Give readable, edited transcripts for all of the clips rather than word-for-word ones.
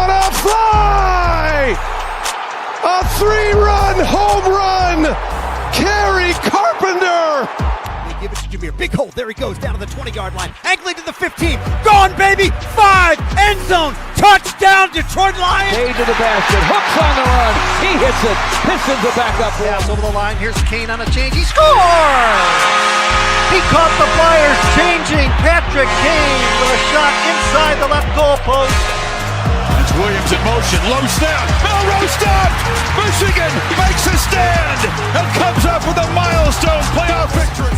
on a fly! A 3-run home run! Kerry Carpenter! They give it to Jameer. Big hole. There he goes down to the 20-yard line. Angling to the 15. Gone, baby! 5! End zone! Touchdown, Detroit Lions! Cade to the basket. Hooks on the run. He hits it. Pistons are back up. Pass over the line. Here's Kane on a change. He scores! He caught the Flyers changing. Patrick Kane with a shot inside the left goal post. It's Williams in motion. Low snap. Melrose stopped! Michigan makes a stand and comes up with a milestone playoff victory.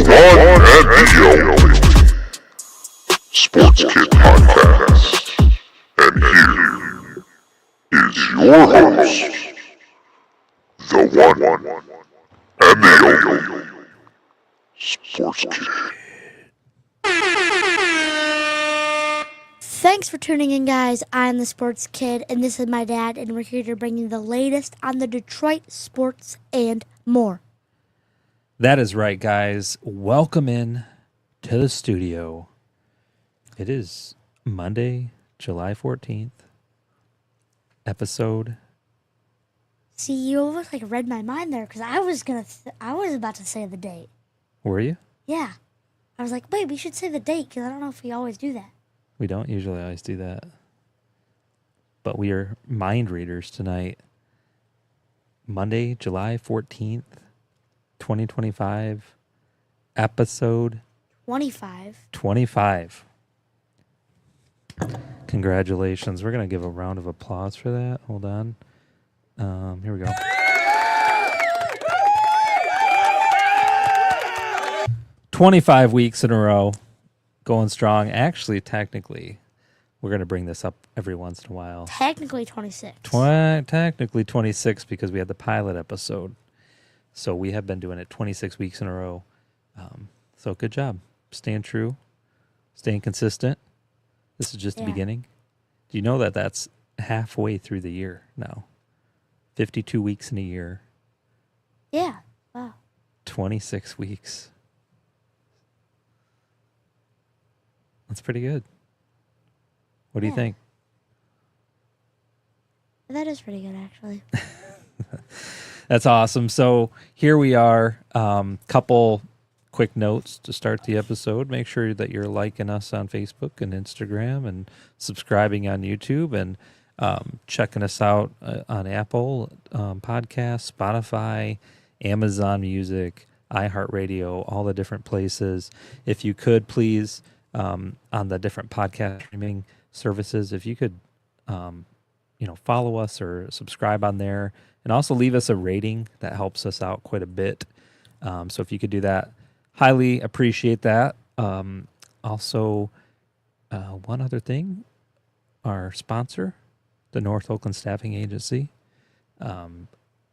1 and the only Sports Kid Podcast. And here is your host, the one and the only Sports Kid. Thanks for tuning in, guys. I'm the Sports Kid, and this is my dad, and we're here to bring you the latest on the Detroit sports and more. That is right, guys. Welcome in to the studio. It is Monday, July 14th, episode. See, you almost read my mind there, because I was about to say the date. Were you? Yeah. I was like, wait, we should say the date, because I don't know if we always do that. We don't usually always do that. But we are mind readers tonight. Monday, July 14th, 2025, episode 25. Congratulations. We're going to give a round of applause for that. Hold on. Here we go. "25 weeks in a row. Going strong. Actually, technically, we're going to bring this up every once in a while. Technically 26. Technically 26 because we had the pilot episode. So we have been doing it 26 weeks in a row. So good job. Staying true. Staying consistent. This is just the beginning. Do you know that that's halfway through the year now? 52 weeks in a year. Yeah. Wow. 26 weeks. That's pretty good. What do you think? That is pretty good, actually. That's awesome. So here we are. Couple quick notes to start the episode. Make sure that you're liking us on Facebook and Instagram and subscribing on YouTube and checking us out on Apple Podcasts, Spotify, Amazon Music, iHeartRadio, all the different places. If you could, please, on the different podcast streaming services, if you could, follow us or subscribe on there. And also leave us a rating. That helps us out quite a bit. So if you could do that, highly appreciate that. Also, one other thing, our sponsor, the North Oakland Staffing Agency.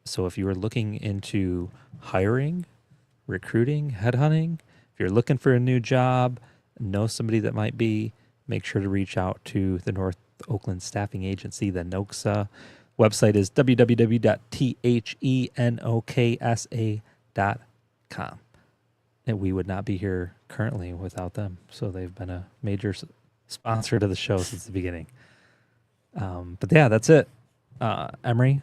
So if you are looking into hiring, recruiting, headhunting, if you're looking for a new job, know somebody that might be, make sure to reach out to the North Oakland Staffing Agency, the NOKSA. Website is www.thenoksa.com. And we would not be here currently without them. So they've been a major sponsor to the show since the beginning. But yeah, that's it. Emery,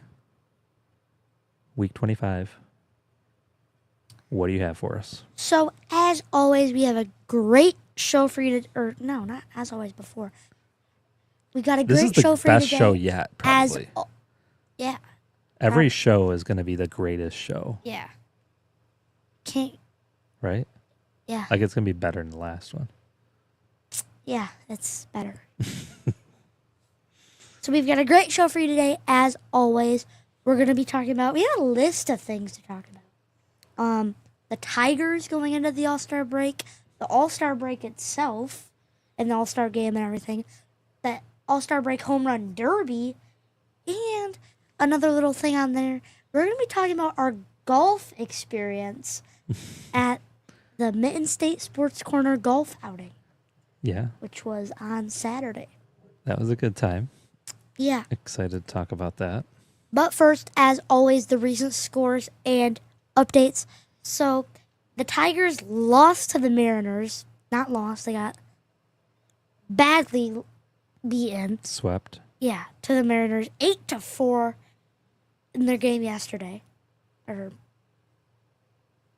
week 25. What do you have for us? So, as always, we have a great show for you to... Or, no, not as always before. We got a great show for you today. This is the best show yet, probably. Yeah. Every show is going to be the greatest show. Yeah. Right? Yeah. Like it's going to be better than the last one. Yeah, it's better. So we've got a great show for you today, as always. We're going to be talking about... We have a list of things to talk about. The Tigers going into the All-Star break, the All-Star break itself, and the All-Star game and everything, the All-Star break home run derby, and another little thing on there. We're going to be talking about our golf experience at the Mitten State Sports Corner golf outing, Yeah, which was on Saturday. that was a good time. Yeah. Excited to talk about that. But first, as always, the recent scores and updates. So, the Tigers lost to the Mariners. Not lost, they got badly beaten. Swept. Yeah, to the Mariners, 8-4 in their game yesterday. Or,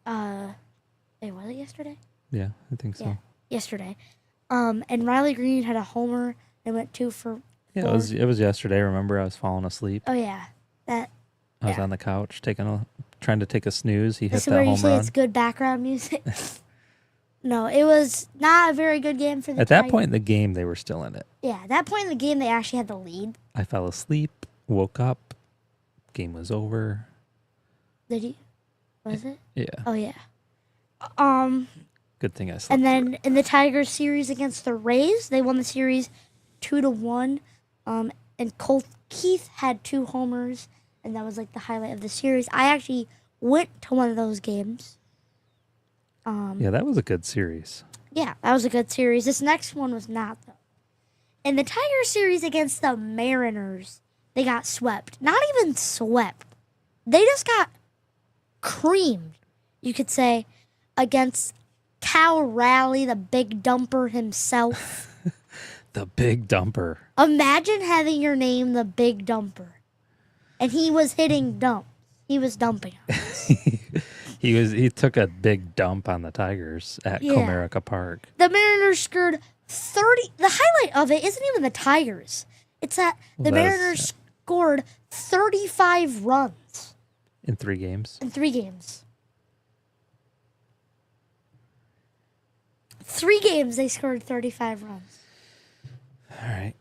wait, was it yesterday? Yeah, I think so. Yeah, yesterday. And Riley Green had a homer. They went 2 for 4. Yeah, it was yesterday. Remember, I was falling asleep. Oh yeah, that. I was yeah. on the couch trying to take a snooze. He hit This is that where you home say run. it's good background music. No, it was not a very good game for the At that Tigers. point in the game, they were still in it. Yeah, at that point in the game, they actually had the lead. I fell asleep, woke up, game was over. Did you? Was it? Yeah, Oh yeah. good thing I slept. And then in the Tigers series against the Rays, they won the series 2-1. And Keith had 2 homers, and that was like the highlight of the series. I actually went to one of those games. Yeah, that was a good series. Yeah, that was a good series. This next one was not, though. In the Tigers series against the Mariners, they got swept. Not even swept. They just got creamed, you could say, against Cal Raleigh, the big dumper himself. The big dumper. Imagine having your name the big dumper. And he was hitting dumps. He was dumping us. He took a big dump on the Tigers at Yeah. Comerica Park. The Mariners scored 30. The highlight of it isn't even the Tigers. It's that the Well, that is- Mariners scored 35 runs In 3 games. in 3 games. 3 games they scored 35 runs. All right.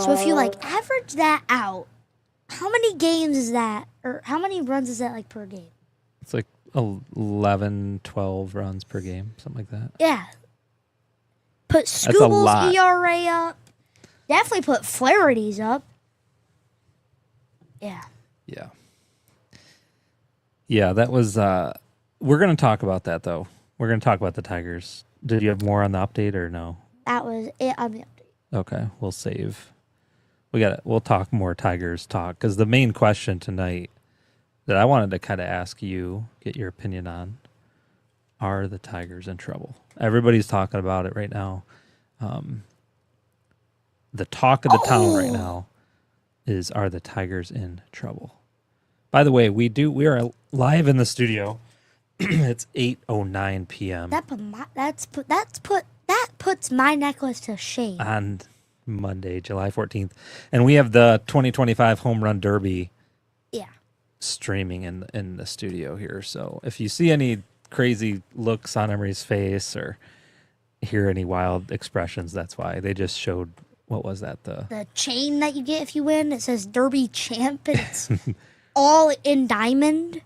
So if you average that out, how many games is that, or how many runs is that per game? It's like 11, 12 runs per game, something like that. Yeah. Put a Scooble's lot. ERA up. Definitely put Flaherty's up. Yeah. Yeah. Yeah, that was we're going to talk about that though. We're going to talk about the Tigers. Did you have more on the update or no? That was it on the update. Okay, we'll save. We'll talk more Tigers talk cuz the main question tonight that I wanted to kind of ask you, get your opinion on, are the Tigers in trouble? Everybody's talking about it right now. The talk of the town right now is, are the Tigers in trouble? By the way, we are live in the studio. It's 8:09 p.m. That puts my necklace to shame. on Monday, July 14th. And we have the 2025 Home Run Derby Yeah. streaming in the studio here. So if you see any crazy looks on Emery's face or hear any wild expressions, that's why. They just showed, what was that? The chain that you get if you win, it says Derby Champ. And it's all in diamond.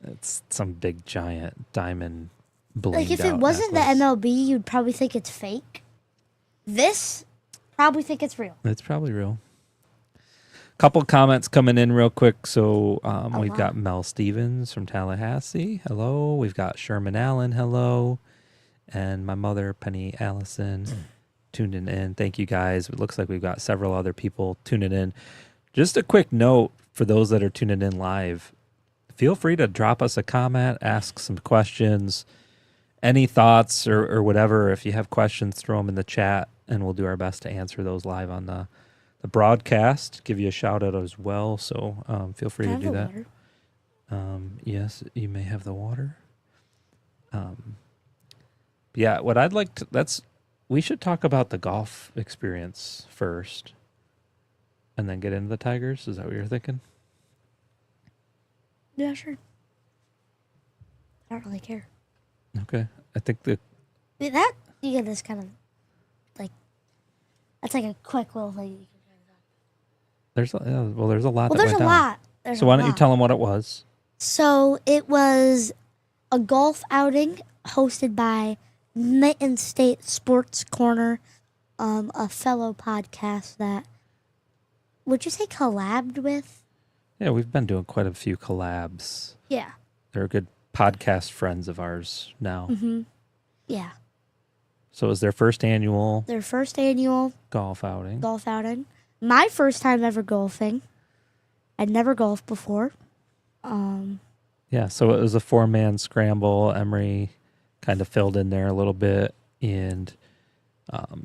It's some big giant diamond blinged If it out wasn't necklace. the MLB, you'd probably think it's fake. This, probably think it's real. It's probably real. Couple comments coming in real quick. So we've lot. got Mel Stevens from Tallahassee. Hello. We've got Sherman Allen. Hello. And my mother, Penny Allison, tuning in. Thank you guys. It looks like we've got several other people tuning in. Just a quick note for those that are tuning in live. Feel free to drop us a comment, ask some questions, any thoughts or whatever. If you have questions, throw them in the chat, and we'll do our best to answer those live on the broadcast. Give you a shout out as well. So feel free Can I to have do the that. water? Yes, you may have the water. Yeah, what I'd like to, we should talk about the golf experience first and then get into the Tigers. Is that what you're thinking? Yeah, sure. I don't really care. Okay. I think That, you get this kind of, that's like a quick little thing. there's a lot Well, that there's went a down. lot. So why don't you tell them what it was? So it was a golf outing hosted by Mitten State Sports Corner, a fellow podcast that, would you say collabed with? Yeah, we've been doing quite a few collabs. Yeah. They're good podcast friends of ours now. Yeah. So it was their first annual Their first annual golf outing. golf outing. My first time ever golfing. I'd never golfed before. Yeah, so it was a 4-man scramble. Emery kind of filled in there a little bit. And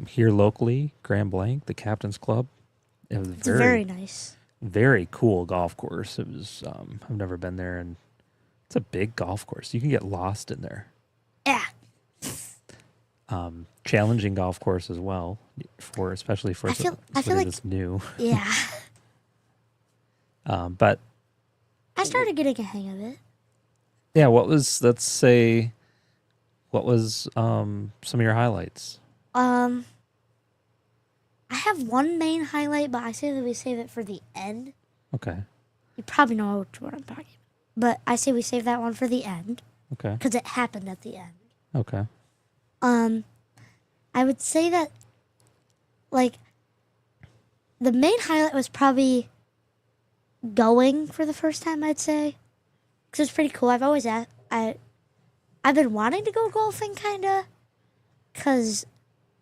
here locally, Grand Blanc, the Captain's Club. It was It's very nice. very cool golf course. It was, I've never been there, and it's a big golf course. You can get lost in there. Yeah. Challenging golf course as well, especially for I feel somebody like- that's new. Yeah. But I started getting a hang of it. yeah, what was some of your highlights? I have one main highlight, but I say that we save it for the end. Okay. You probably know which one I'm talking about. But I say we save that one for the end Okay. because it happened at the end. Okay. I would say that, like, the main highlight was probably going for the first time, I'd say. Because it's pretty cool. I've always I've been wanting to go golfing, kind of. Because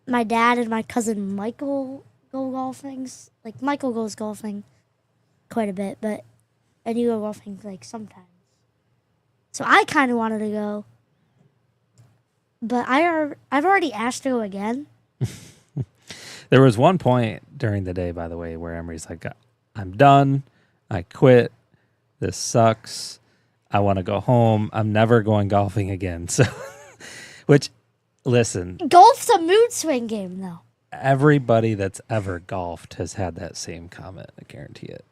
my dad and my cousin Michael go golfing. Like, Michael goes golfing quite a bit, and you go golfing, like, sometimes. So I kind of wanted to go. But I've already asked to go again. There was one point during the day, by the way, where Emery's like, I'm done. I quit. This sucks. I want to go home. I'm never going golfing again. So, which, listen, Golf's a mood swing game, though. everybody that's ever golfed has had that same comment. I guarantee it.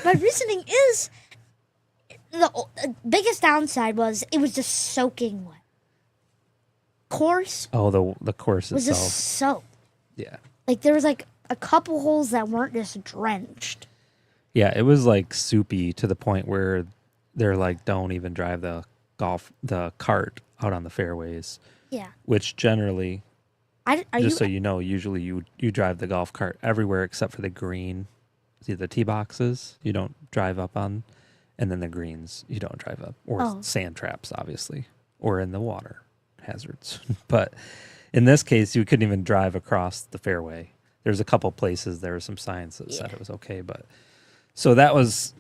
My reasoning is the biggest downside was it was just soaking wet. Course Oh, the course was itself. just soaked. Yeah. Like there was like a couple holes that weren't just drenched. Yeah, it was like soupy to the point where they're like, don't even drive the cart out on the fairways, Yeah. which generally, so you know, usually you drive the golf cart everywhere except for the green. See, the tee boxes you don't drive up on, and then the greens you don't drive up, or sand traps, obviously, or in the water hazards. But in this case, you couldn't even drive across the fairway. There's a couple places there were some signs that said it was okay, but so that was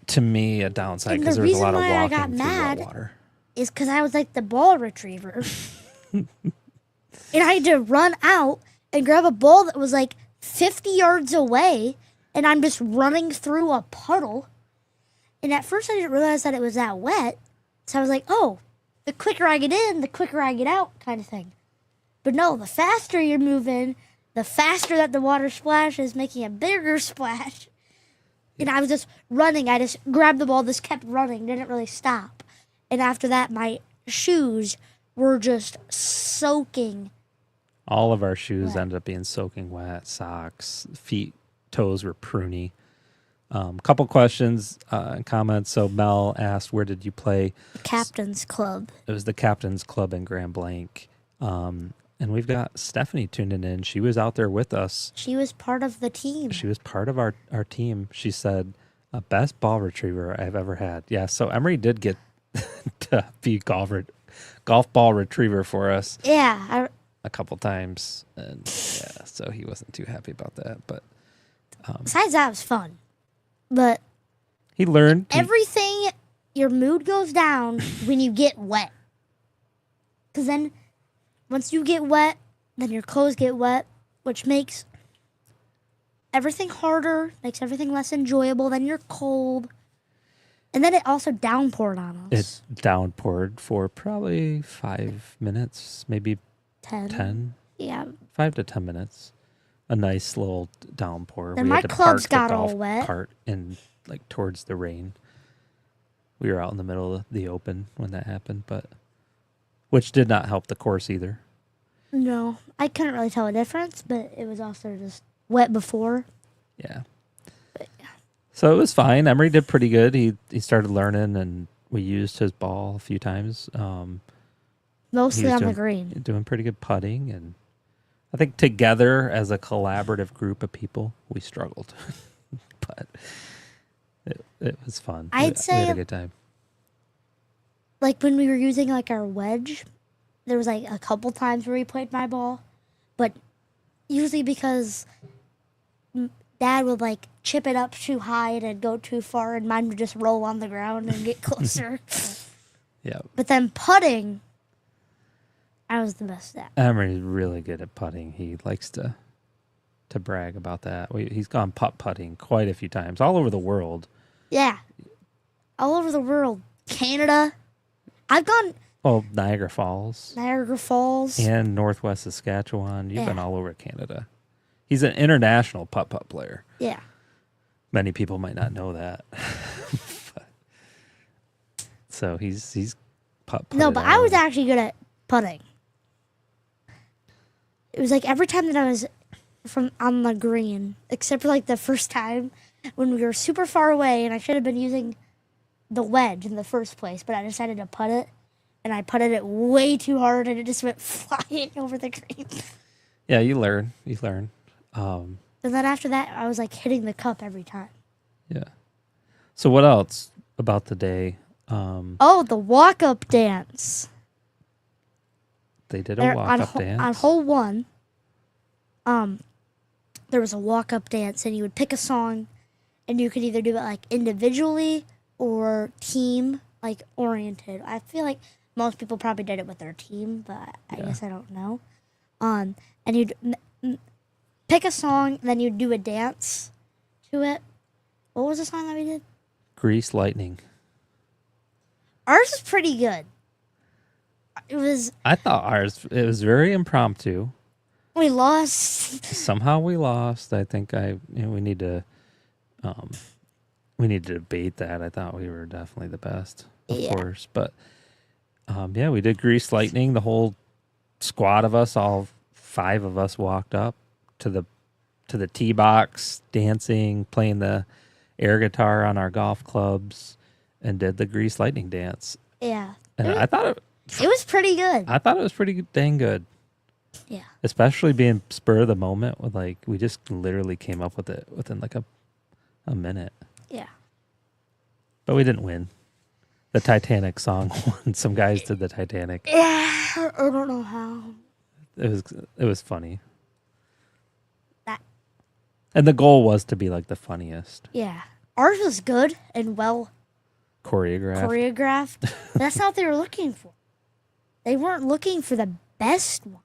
to me a downside because there was a lot of walking through wet water. Is because I was like the ball retriever, and I had to run out and grab a ball that was like 50 yards away, and I'm just running through a puddle. And at first, I didn't realize that it was that wet, so I was like, "Oh, the quicker I get in, the quicker I get out," kind of thing. But no, the faster you're moving, the faster that the water splashes, making a bigger splash. And I was just running. I just grabbed the ball, just kept running, didn't really stop. And after that, my shoes were just soaking. All of our shoes Wet. ended up being soaking wet. Socks, feet, toes were pruny. Couple questions and comments. So Mel asked, where did you play? The Captain's Club. It was the Captain's Club in Grand Blanc. And we've got Stephanie tuning in. She was out there with us. She was part of the team. She was part of our team. She said, best ball retriever I've ever had. Yeah, so Emery did get to be golf ball retriever for us. Yeah. A couple times. And yeah, so he wasn't too happy about that. But Besides that, it was fun. But he learned. everything, your mood goes down when you get wet. Because then, once you get wet, then your clothes get wet, which makes everything harder, makes everything less enjoyable. Then you're cold. And then it also downpoured on us. It downpoured for probably 5 minutes, maybe 10. Yeah. 5 to 10 minutes. A nice little downpour. Then We my had to clubs park got the all golf wet. cart in like towards the rain. We were out in the middle of the open when that happened, but which did not help the course either. No, I couldn't really tell a difference, but it was also just wet before. Yeah. So it was fine. Emery did pretty good. He started learning, and we used his ball a few times. Mostly on the doing, green. doing pretty good putting, and I think together as a collaborative group of people, we struggled. But It was fun. I'd we say had a good time. like when we were using like our wedge, there was like a couple times where we played my ball, but usually because Dad would like chip it up too high and it'd go too far, and mine would just roll on the ground and get closer. Yeah. But then putting, I was the best at. Emery's really good at putting. He likes to brag about that. He's gone putting quite a few times all over the world. Yeah, all over the world. Canada. I've gone Well, Niagara Falls Niagara Falls. and Northwest Saskatchewan. You've been Yeah. all over Canada. He's an international putt player. Yeah. Many people might not know that. So he's putt. No, but I was actually good at putting. It was like every time that I was from on the green, except for like the first time when we were super far away, and I should have been using the wedge in the first place, but I decided to putt it, and I putted it way too hard, and it just went flying over the green. Yeah, you learn. And then after that, I was like hitting the cup every time. Yeah. So what else about the day? Oh, the walk-up dance. They did There- a walk-up dance. On hole 1, there was a walk-up dance, and you would pick a song, and you could either do it like individually or team like oriented. I feel like most people probably did it with their team, but I guess I don't know. And you'd pick a song, then you'd do a dance to it. What was the song that we did? Grease Lightning. Ours was pretty good. It was, I thought it was very impromptu. we lost. Somehow we lost. I think we need to debate that. I thought we were definitely the best, of course. But yeah, we did Grease Lightning. The whole squad of us, all 5 of us, walked up to the tee box, dancing, playing the air guitar on our golf clubs, and did the Grease Lightning dance. Yeah. And I thought It was pretty good. it was pretty dang good. Yeah. Especially being spur of the moment with we just literally came up with it within like a minute. Yeah. But we didn't win. The Titanic song won. Some guys did the Titanic. Yeah. I don't know how. It was funny. That. And the goal was to be like the funniest Yeah. Ours was good and well choreographed. That's not what they were looking for. They weren't looking for the best one.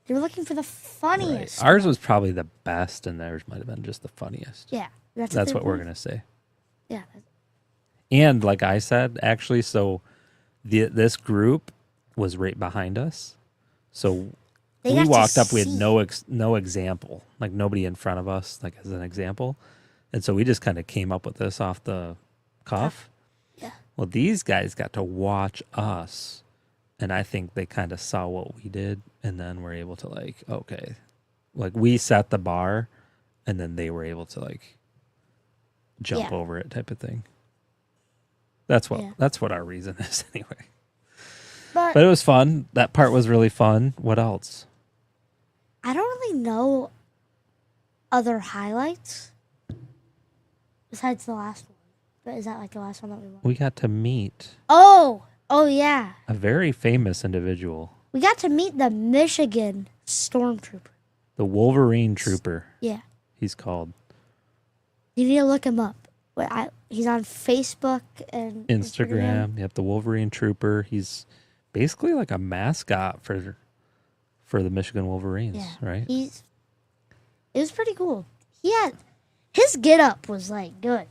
They were looking for the funniest. Right. Ours was probably the best, and theirs might have been just the funniest. Yeah. That's what we're going to say. Yeah. And like I said, actually, so this group was right behind us. So They we got to walked up, we had see. no example, like nobody in front of us, like as an example. And so we just kind of came up with this off the cuff. Yeah. Well, these guys got to watch us, and I think they kind of saw what we did, and then were able to okay, like we set the bar, and then they were able to jump Yeah. over it type of thing. That's what our reason is anyway. But it was fun. That part was really fun. What else? I don't really know other highlights besides the last one. But is that like the last one that we won? We got to meet Oh yeah. a very famous individual, We got to meet the Michigan Stormtrooper. the Wolverine Trooper, Yeah. he's called. You need to look him up. He's on Facebook and Instagram. Yep, the Wolverine Trooper. He's basically like a mascot for the Michigan Wolverines, Yeah. right? It was pretty cool. His get up was good.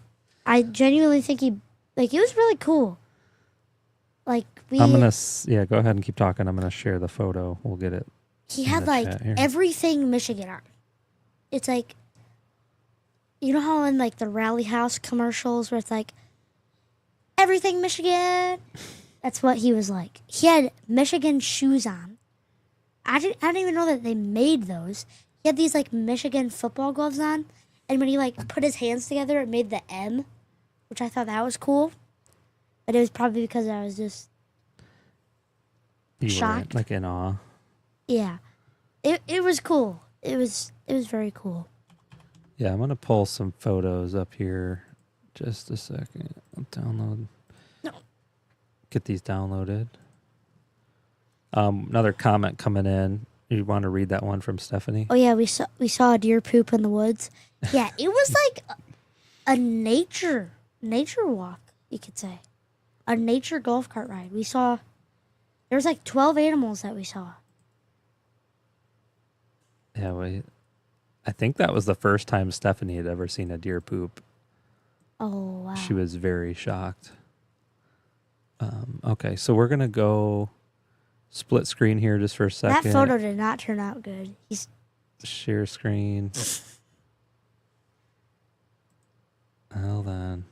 I genuinely think it was really cool. I'm gonna go ahead and keep talking. I'm gonna share the photo. We'll get it. He in had the chat here. everything Michigan on. It's you know how in the Rally House commercials where it's everything Michigan? That's what he was like. He had Michigan shoes on. I didn't even know that they made those. He had these Michigan football gloves on, and when he put his hands together, it made the M, which I thought that was cool. But it was probably because I was just You were shocked. in awe. yeah. It was cool. It was very cool. Yeah, I'm gonna pull some photos up here Just a second. I'll download. No. Get these downloaded. Another comment coming in. You want to read that one from Stephanie? Oh yeah, we saw a deer poop in the woods. Yeah, it was like a nature walk, you could say. A nature golf cart ride. There was like 12 animals that we saw. Yeah, I think that was the first time Stephanie had ever seen a deer poop. Oh wow. She was very shocked. Okay, so we're gonna go split screen here just for a second. That photo did not turn out good. Share screen. Hold on.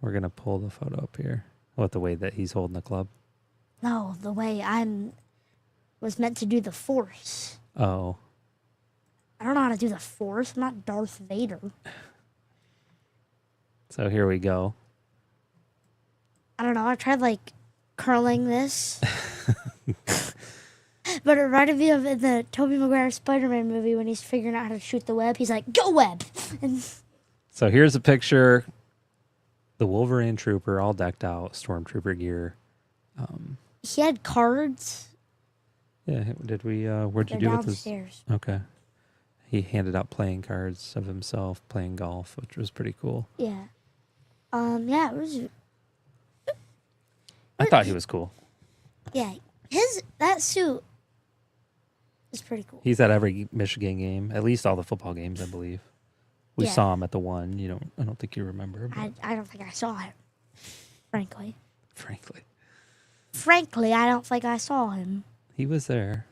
We're gonna pull the photo up here. What, the way that he's holding the club? No, the way was meant to do the force. Oh. I don't know how to do the force. I'm not Darth Vader. So here we go. I don't know. I tried like curling this. But it reminded me of in the Tobey Maguire Spider-Man movie when he's figuring out how to shoot the web. He's like, "Go web!" And So here's a picture. The Wolverine Trooper, all decked out, Stormtrooper gear. he had cards. Yeah, did we? Where'd you They're do with this? downstairs. Okay. He handed out playing cards of himself playing golf, which was pretty cool. Yeah. Yeah, it was. I thought he was cool. Yeah, that suit is pretty cool. He's at every Michigan game, at least all the football games, I believe. We Yeah. saw him at the one. I don't think you remember. But I don't think I saw him. Frankly, frankly, I don't think I saw him. he was there.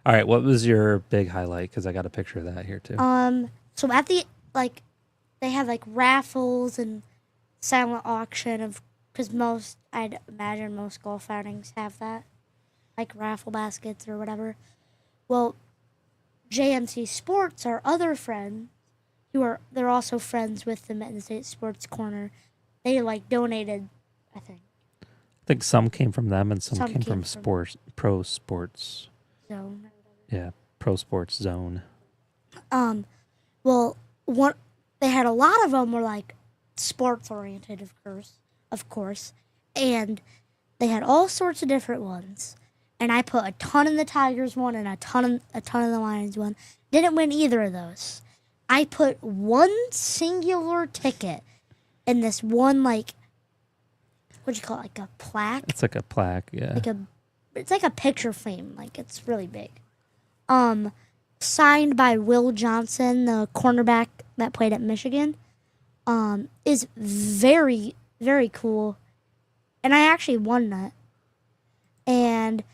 All right, what was your big highlight? Because I got a picture of that here too. So at the they had like raffles and silent auction because I'd imagine most golf outings have that, like raffle baskets or whatever. Well, JMC Sports, our other friend, they're also friends with the Mitten State Sports Corner. They like donated, I think. I think some came from them and some came from from- Pro Sports. Zone. Yeah, Pro Sports Zone. Well, they had a lot of them were like sports oriented, of course, and they had all sorts of different ones. And I put a ton in the Tigers one and a ton in the Lions one. Didn't win either of those. I put one singular ticket in this one what'd you call it? Like a plaque? It's like a plaque, yeah. It's like a picture frame. Like it's really big. Signed by Will Johnson, the cornerback that played at Michigan. Is very, very cool. And I actually won that. And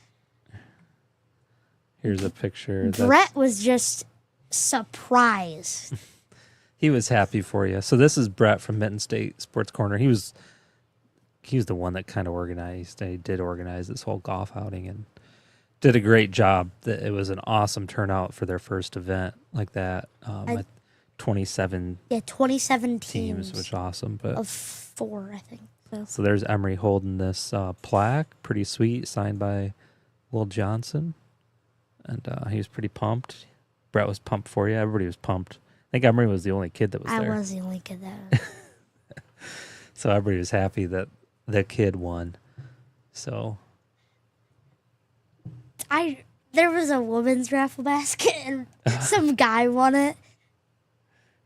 Here's a picture. Brett was just surprised. He was happy for you. So this is Brett from Mitten State Sports Corner. He was the one that kind of organized. He did organize this whole golf outing and did a great job. It was an awesome turnout for their first event like that. 27 27 teams, which is awesome. But of 4, I think. So there's Emery holding this plaque, pretty sweet, signed by Will Johnson, and he was pretty pumped. Brett was pumped for you. Everybody was pumped. I think Emery was the only kid that was there. I was the only kid that. So everybody was happy that the kid won. So There was a women's raffle basket and some guy won it,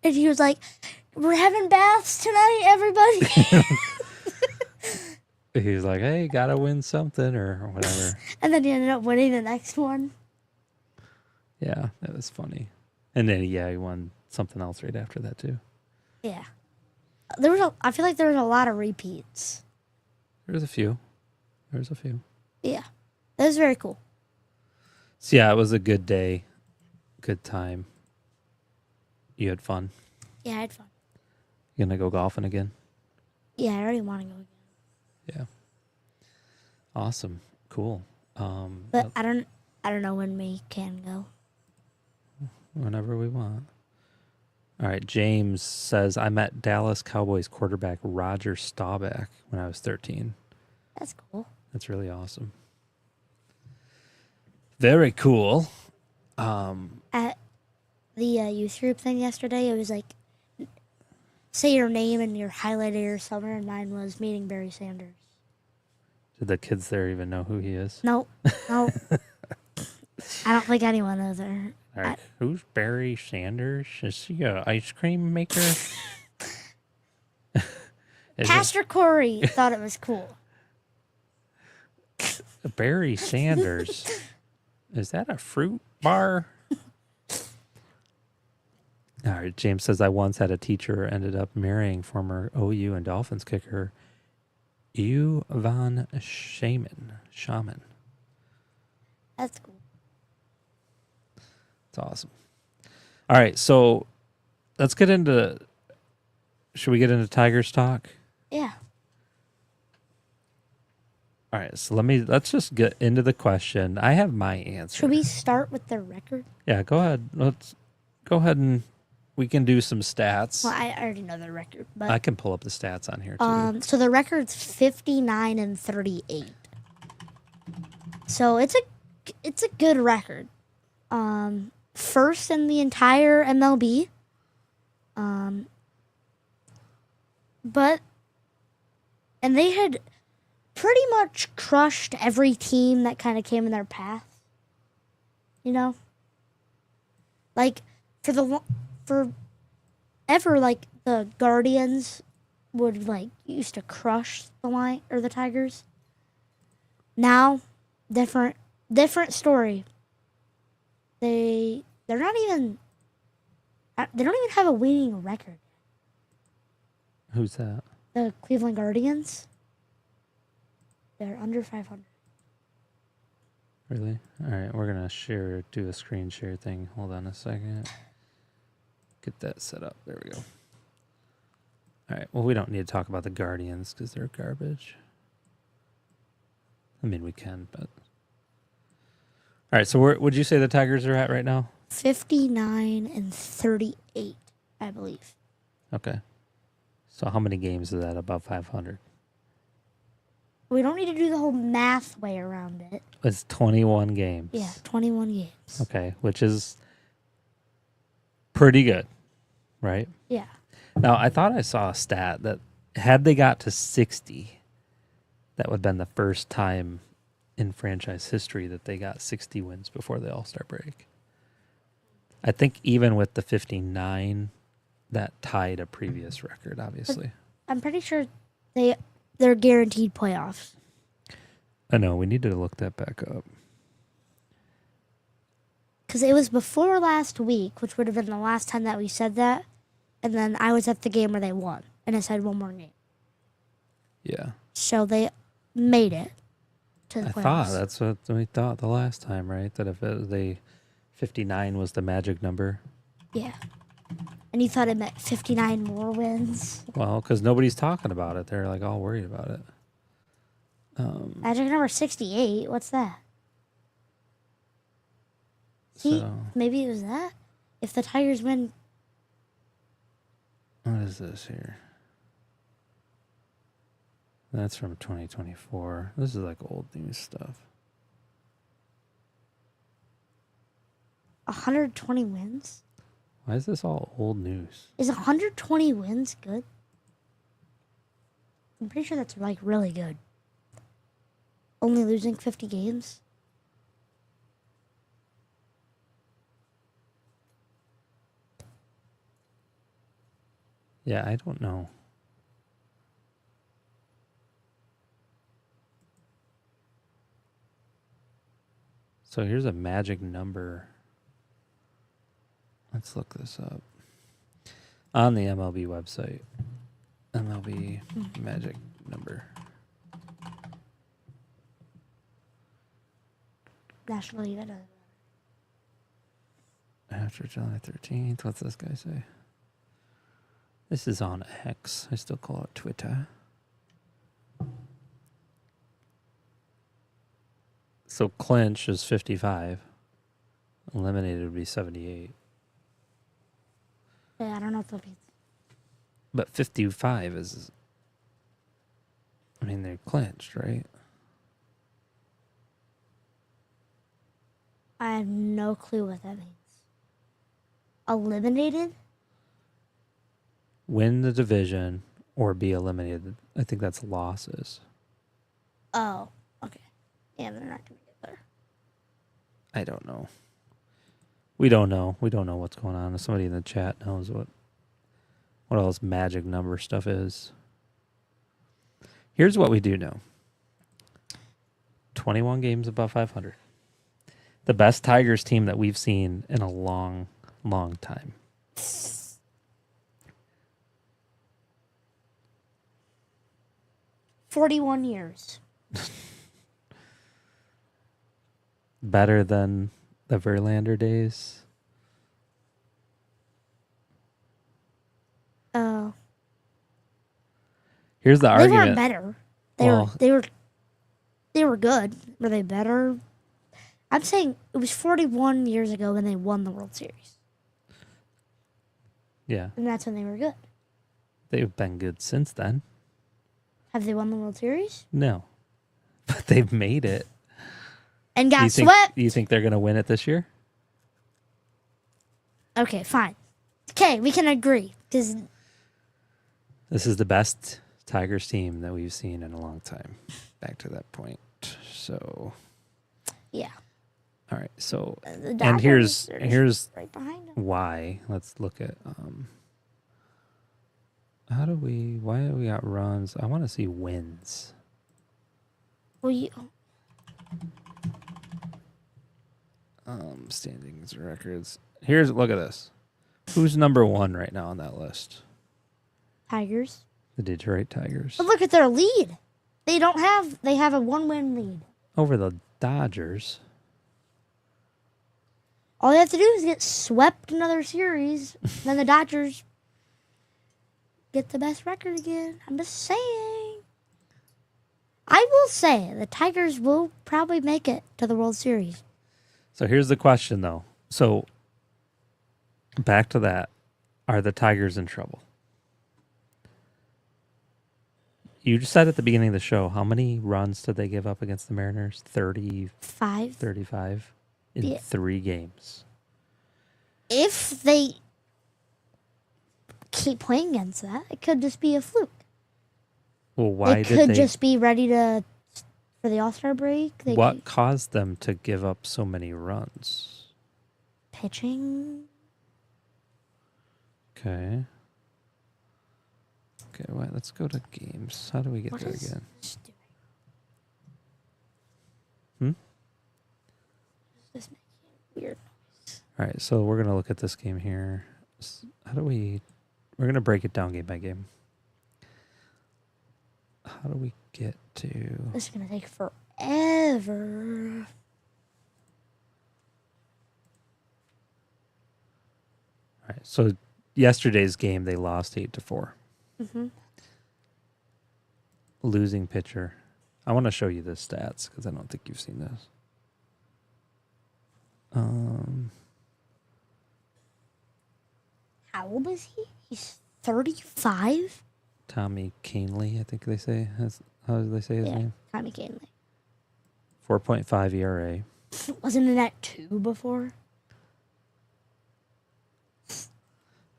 and he was like, "We're having baths tonight, everybody." he was like, "Hey, gotta win something or whatever." And then he ended up winning the next one. Yeah, that was funny. And then he won something else right after that too. Yeah. I feel like there was a lot of repeats. There's a few. Yeah. It was very cool. So yeah, it was a good day, good time. You had fun. Yeah, I had fun. You gonna go golfing again? Yeah, I already want to go again. Yeah. Awesome. Cool. But I don't know when we can go. Whenever we want. All right. James says, I met Dallas Cowboys quarterback Roger Staubach when I was 13. That's cool. That's really awesome. Very cool. At the youth group thing yesterday, it was like say your name and your highlight of your summer, and mine was meeting Barry Sanders. Did the kids there even know who he is? Nope. Nope. I don't think anyone knows her. All right. Who's Barry Sanders? Is he a ice cream maker? Pastor Corey thought it was cool. Barry Sanders. Is that a fruit bar? All right. James says, I once had a teacher who ended up marrying former OU and Dolphins kicker Van Shaman. That's cool. It's awesome. All right. So let's get into, should we get into Tigers talk? Yeah. All right, so let's just get into the question. I have my answer. Should we start with the record? Yeah, go ahead. Let's go ahead and we can do some stats. Well, I already know the record, but I can pull up the stats on here too. so the record's 59-38. So it's a good record. First in the entire MLB. And they had pretty much crushed every team that kind of came in their path. You know? Like, forever, like, the Guardians would, like, used to crush the Tigers. Now, different story. They don't even have a winning record. Who's that? The Cleveland Guardians. They're under 500. Really? All right, we're going to do a screen share thing. Hold on a second. Get that set up. There we go. All right, well, we don't need to talk about the Guardians because they're garbage. I mean, we can, but... All right, so where would you say the Tigers are at right now? 59-38, I believe. Okay. So how many games is that above 500? We don't need to do the whole math way around it. It's 21 games. Yeah, 21 games. Okay, which is pretty good, right? Yeah. Now, I thought I saw a stat that had they got to 60, that would have been the first time in franchise history that they got 60 wins before the All-Star break. I think even with the 59, that tied a previous record, obviously. But I'm pretty sure they're guaranteed playoffs. I know, we need to look that back up. Because it was before last week, which would have been the last time that we said that. And then I was at the game where they won. And it said one more game. Yeah. So they made it to the playoffs. I thought that's what we thought the last time, right? That if 59 was the magic number. Yeah. And you thought it meant 59 more wins? Well, because nobody's talking about it. They're like all worried about it. Magic number 68. What's that? See, So, maybe it was that. If the Tigers win, what is this here? That's from 2024. This is like old news stuff. 120 wins? Why is this all old news? Is 120 wins good? I'm pretty sure that's like really good. Only losing 50 games? Yeah, I don't know. So here's a magic number. Let's look this up. On the MLB website. MLB magic number. National League. After July 13th. What's this guy say? This is on X. I still call it Twitter. So clinch is 55. Eliminated would be 78. Yeah, I don't know if they'll be. But 55 is... I mean, they're clinched, right? I have no clue what that means. Eliminated? win the division or be eliminated. I think that's losses. Oh, okay. Yeah, they're not going to get there. I don't know. We don't know. We don't know what's going on. If somebody in the chat knows what all this magic number stuff is. Here's what we do know. 21 games above 500. The best Tigers team that we've seen in a long, long time. "41 years." Better than the Verlander days. Oh. Here's the They argument. weren't better. They were good. Were they better? I'm saying it was 41 years ago when they won the World Series. Yeah. And that's when they were good. They've been good since then. Have they won the World Series? No. But they've made it. And got Do swept? you think they're going to win it this year? Okay, fine. Okay, we can agree. Because This is the best Tigers team that we've seen in a long time. Back to that point. So, yeah. all right. So, The and Dodgers, they're just here's right behind them. why. Let's look at why do we got runs? I want to see wins. Well, Standings, records. Look at this. Who's number 1 right now on that list? Tigers. The Detroit Tigers. But look at their lead. They have a 1-win lead. Over the Dodgers. All they have to do is get swept another series. Then the Dodgers get the best record again. I'm just saying. I will say the Tigers will probably make it to the World Series. So here's the question, though. So back to that. Are the Tigers in trouble? You just said at the beginning of the show, how many runs did they give up against the Mariners? 35 in 3 games. If they keep playing against that, it could just be a fluke. Well, why They did could they? just be ready for the All-Star break. What caused them to give up so many runs? Pitching. Okay. Well, let's go to games. How do we get What there is again? this doing? This making weird noise. All right, so we're going to look at this game here. We're going to break it down game by game. How do we get to... This is gonna take forever. All right, so yesterday's game, they lost 8-4. Mm-hmm. Losing pitcher. I want to show you the stats because I don't think you've seen this. How old is he? He's 35. Tommy Canley, I think they say. How do they say his name? Tommy Canley. 4.5 ERA. Wasn't it at 2 before?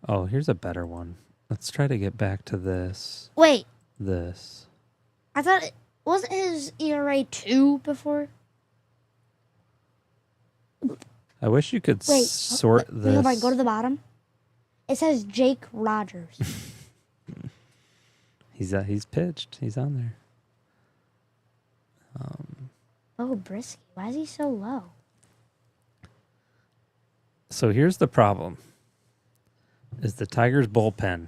Oh, here's a better one. Let's try to get back to this. Wait, This. I thought wasn't his ERA 2 before? I wish you could Wait, sort wait, this. hold on, go to the bottom. It says Jake Rogers. He's pitched. He's on there. Oh, Brisky. Why is he so low? So here's the problem. Is the Tigers bullpen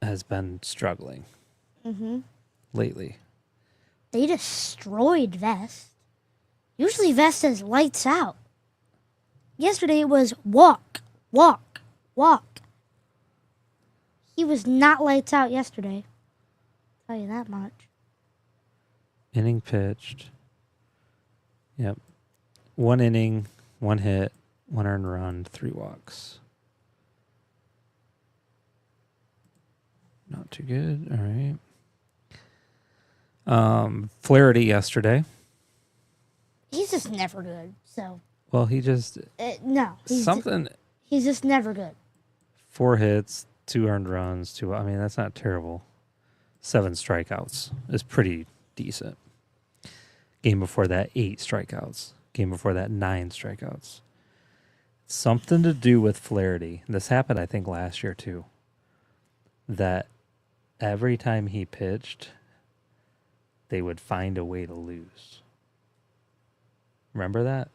has been struggling lately. They destroyed Vest. Usually Vest says lights out. Yesterday it was walk, walk, walk. He was not lights out yesterday. I'll tell you that much. Inning pitched. Yep. 1 inning, 1 hit, 1 earned run, 3 walks. Not too good. All right. Flaherty yesterday. He's just never good. So Well, he just no, he's something. he's just never good. 4 hits, 2 earned runs, 2. I mean, that's not terrible. 7 strikeouts is pretty decent. Game before that, 8 strikeouts. Game before that, 9 strikeouts. Something to do with Flaherty. This happened, I think, last year too. That every time he pitched, they would find a way to lose. Remember that?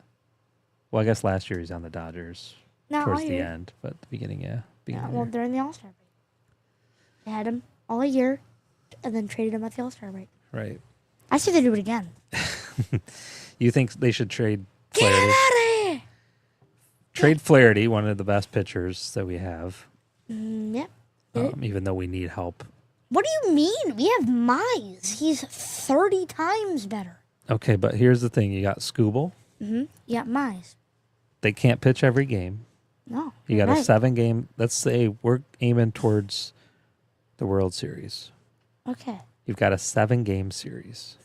Well, I guess last year he's on the Dodgers towards the end, but the beginning, yeah. Well, during the All-Star break. They had him all a year and then traded him at the All-Star break. Right. I say they do it again. You think they should trade Get Flaherty? it out of here! Trade Flaherty, one of the best pitchers that we have, Yep. even though we need help. What do you mean? We have Mize. He's 30 times better. Okay, but here's the thing. You got Scooble. You got Mize. They can't pitch every game. No. You got you're a right. 7-game. Let's say we're aiming towards the World Series. Okay. You've got a 7-game series.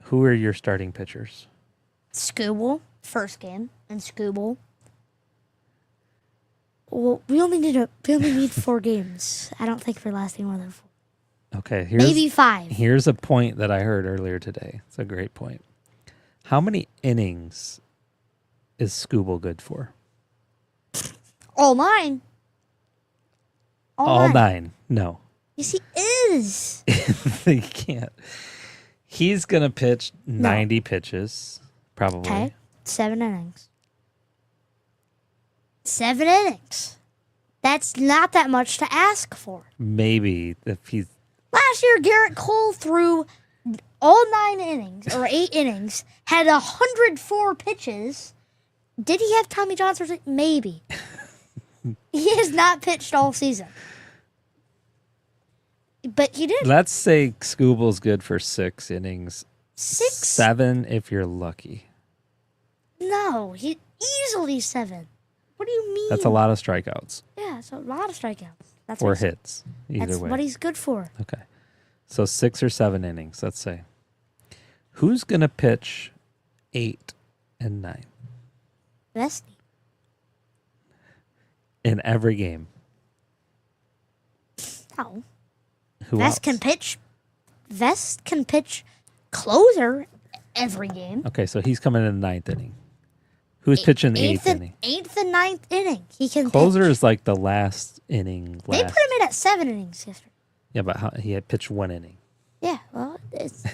Who are your starting pitchers? Scooble, first game, and Scooble. Well, we only need 4 games. I don't think we're lasting more than 4. Okay, Maybe 5. Here's a point that I heard earlier today. It's a great point. How many innings is Scooble good for? All 9. All 9. No. Yes, he is. You can't. He's going to pitch 90 pitches, probably. Okay. 7 innings. 7 innings. That's not that much to ask for. Maybe if he's... Last year, Garrett Cole threw all 9 innings, or 8 innings, had 104 pitches. Did he have Tommy John surgery? Maybe. He has not pitched all season. But he did. Let's say Scooble's good for 6 innings. 6? 7 if you're lucky. No, he easily 7. What do you mean? That's a lot of strikeouts. Yeah, it's a lot of strikeouts. That's Or what he's- hits. Either That's way. what he's good for. Okay. So 6 or 7 innings, let's say. Who's going to pitch 8 and 9 Vesty. in every game? No. Who else? Vest can pitch closer every game. Okay, so he's coming in the 9th inning. Who's pitching the 8th inning? 8th and 9th inning. He can Closer pitch. is like the last inning. They put him in at 7 innings yesterday. Yeah, but he had pitched 1 inning. Yeah, well, it's...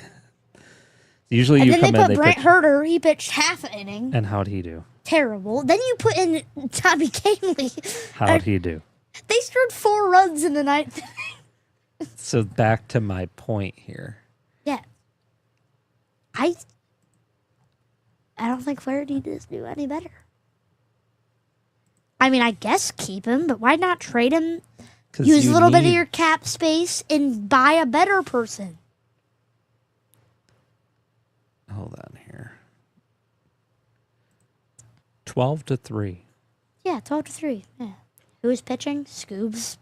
Usually and you then they come in, put they Brent pitch. Herter. He pitched half an inning. And how'd he do? Terrible. Then you put in Tommy Kahnle. How'd he do? They scored 4 runs in the 9th inning. So back to my point here. Yeah. I don't think Flaherty does do any better. I mean, I guess keep him, but why not trade him? 'Cause Use a you little bit of need- your cap space and buy a better person. Hold on here. 12-3. Yeah, 12-3. Yeah. Who is pitching? Scoobs.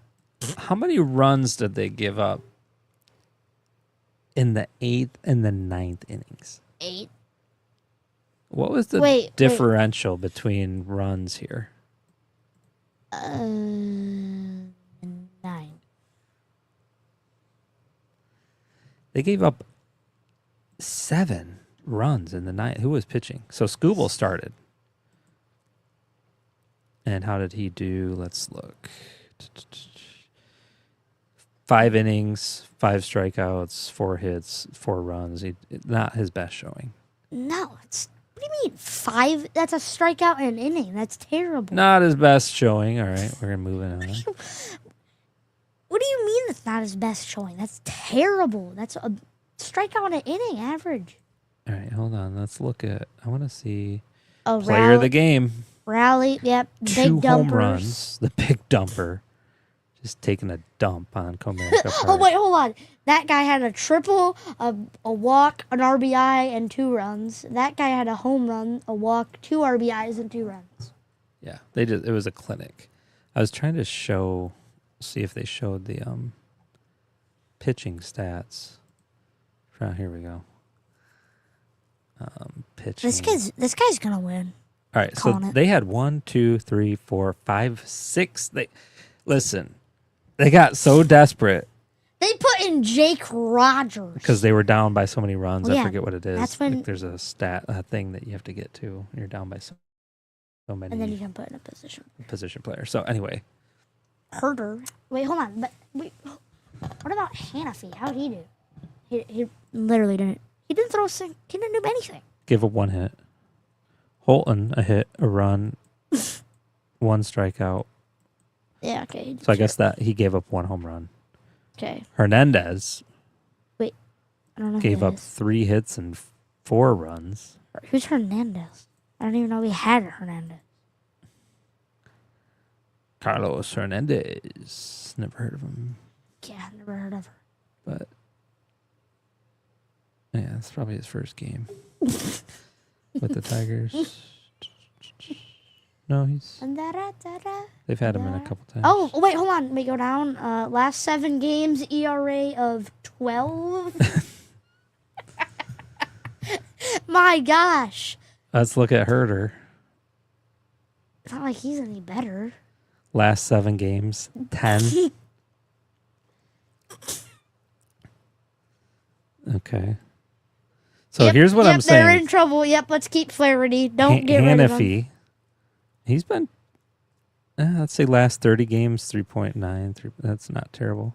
How many runs did they give up in the 8th and the 9th innings? 8. What was the Wait. differential between runs here? 9. They gave up 7 runs in the 9th. Who was pitching? So Scooble started. And how did he do? Let's look. 5 innings, 5 strikeouts, 4 hits, 4 runs. Not his best showing. No, it's... What do you mean? 5? That's a strikeout in an inning. That's terrible. Not his best showing. All right, we're moving on. What do you mean that's not his best showing? That's terrible. That's a strikeout in an inning average. All right, hold on. Let's look at. I want to see A player of the game. Rally, yep. 2 Big home dumpers. runs. The big dumper, just taking a dump on Comerica Park. Oh, wait, hold on. That guy had a triple, a walk, an RBI, and 2 runs. That guy had a home run, a walk, 2 RBIs, and 2 runs. Yeah, it was a clinic. I was trying to see if they showed the pitching stats. Here we go. Pitching. This guy's gonna win. All right, so Calling it. they had 1, 2, 3, 4, 5, 6. They got so desperate They put in Jake Rogers. because they were down by so many runs. Well, I yeah, forget what it is. that's when- Like there's a thing that you have to get to. You're down by so many And then you can put in a position. position players. So anyway, Herder. Wait, hold on. But wait, what about Hannafy? How'd he do? He literally didn't. He didn't throw. He didn't do anything. give up 1 hit. Holton a hit, a run, 1 strikeout. Yeah. Okay. So I guess that he gave up 1 home run. Okay. Hernandez I don't know. gave who that up is. 3 hits and 4 runs. Who's Hernandez? I don't even know we had a Hernandez. Carlos Hernandez. Never heard of him, Yeah, never heard of her. but yeah, it's probably his first game with the Tigers. No, they've had him in a couple times. Oh, wait, hold on. Let me go down. Last 7 games, ERA of 12. My gosh. Let's look at Herder. It's not like he's any better. Last 7 games, 10. Okay. So Yep, here's what yep, I'm they're saying. in trouble. Yep, let's keep Flaherty. Don't get rid of him. Hannafy, he's been, let's say last 30 games, 3.9. That's not terrible.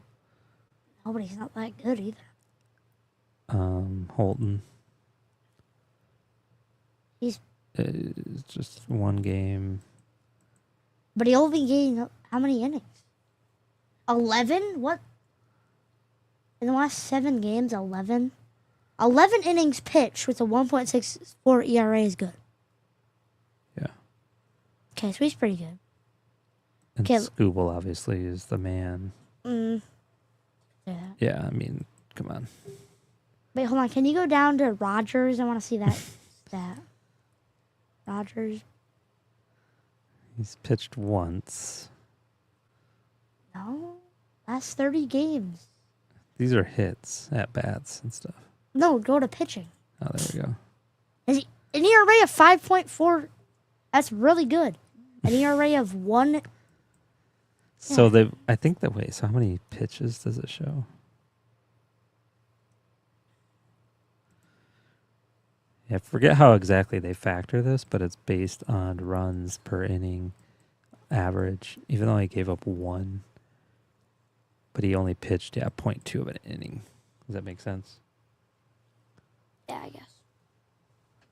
Oh, but he's not that good either. Holton. He's, It's just 1 game. but he only gained how many innings? 11? What? In the last 7 games, 11? 11 innings pitched with a 1.64 ERA is good. Yeah. Okay, so he's pretty good. And Okay. Scooble obviously is the man. Yeah. Yeah, I mean, come on. Wait, hold on. Can you go down to Rogers? I want to see that. Rogers. He's pitched once. No. Last 30 games. These are hits at bats and stuff. No, go to pitching. Oh, there we go. Is he an ERA of 5.4? That's really good. An ERA of 1. So I think that way. So how many pitches does it show? Yeah, I forget how exactly they factor this, but it's based on runs per inning average. Even though he gave up 1, but he only pitched 0.2 of an inning. Does that make sense? Yeah, I guess.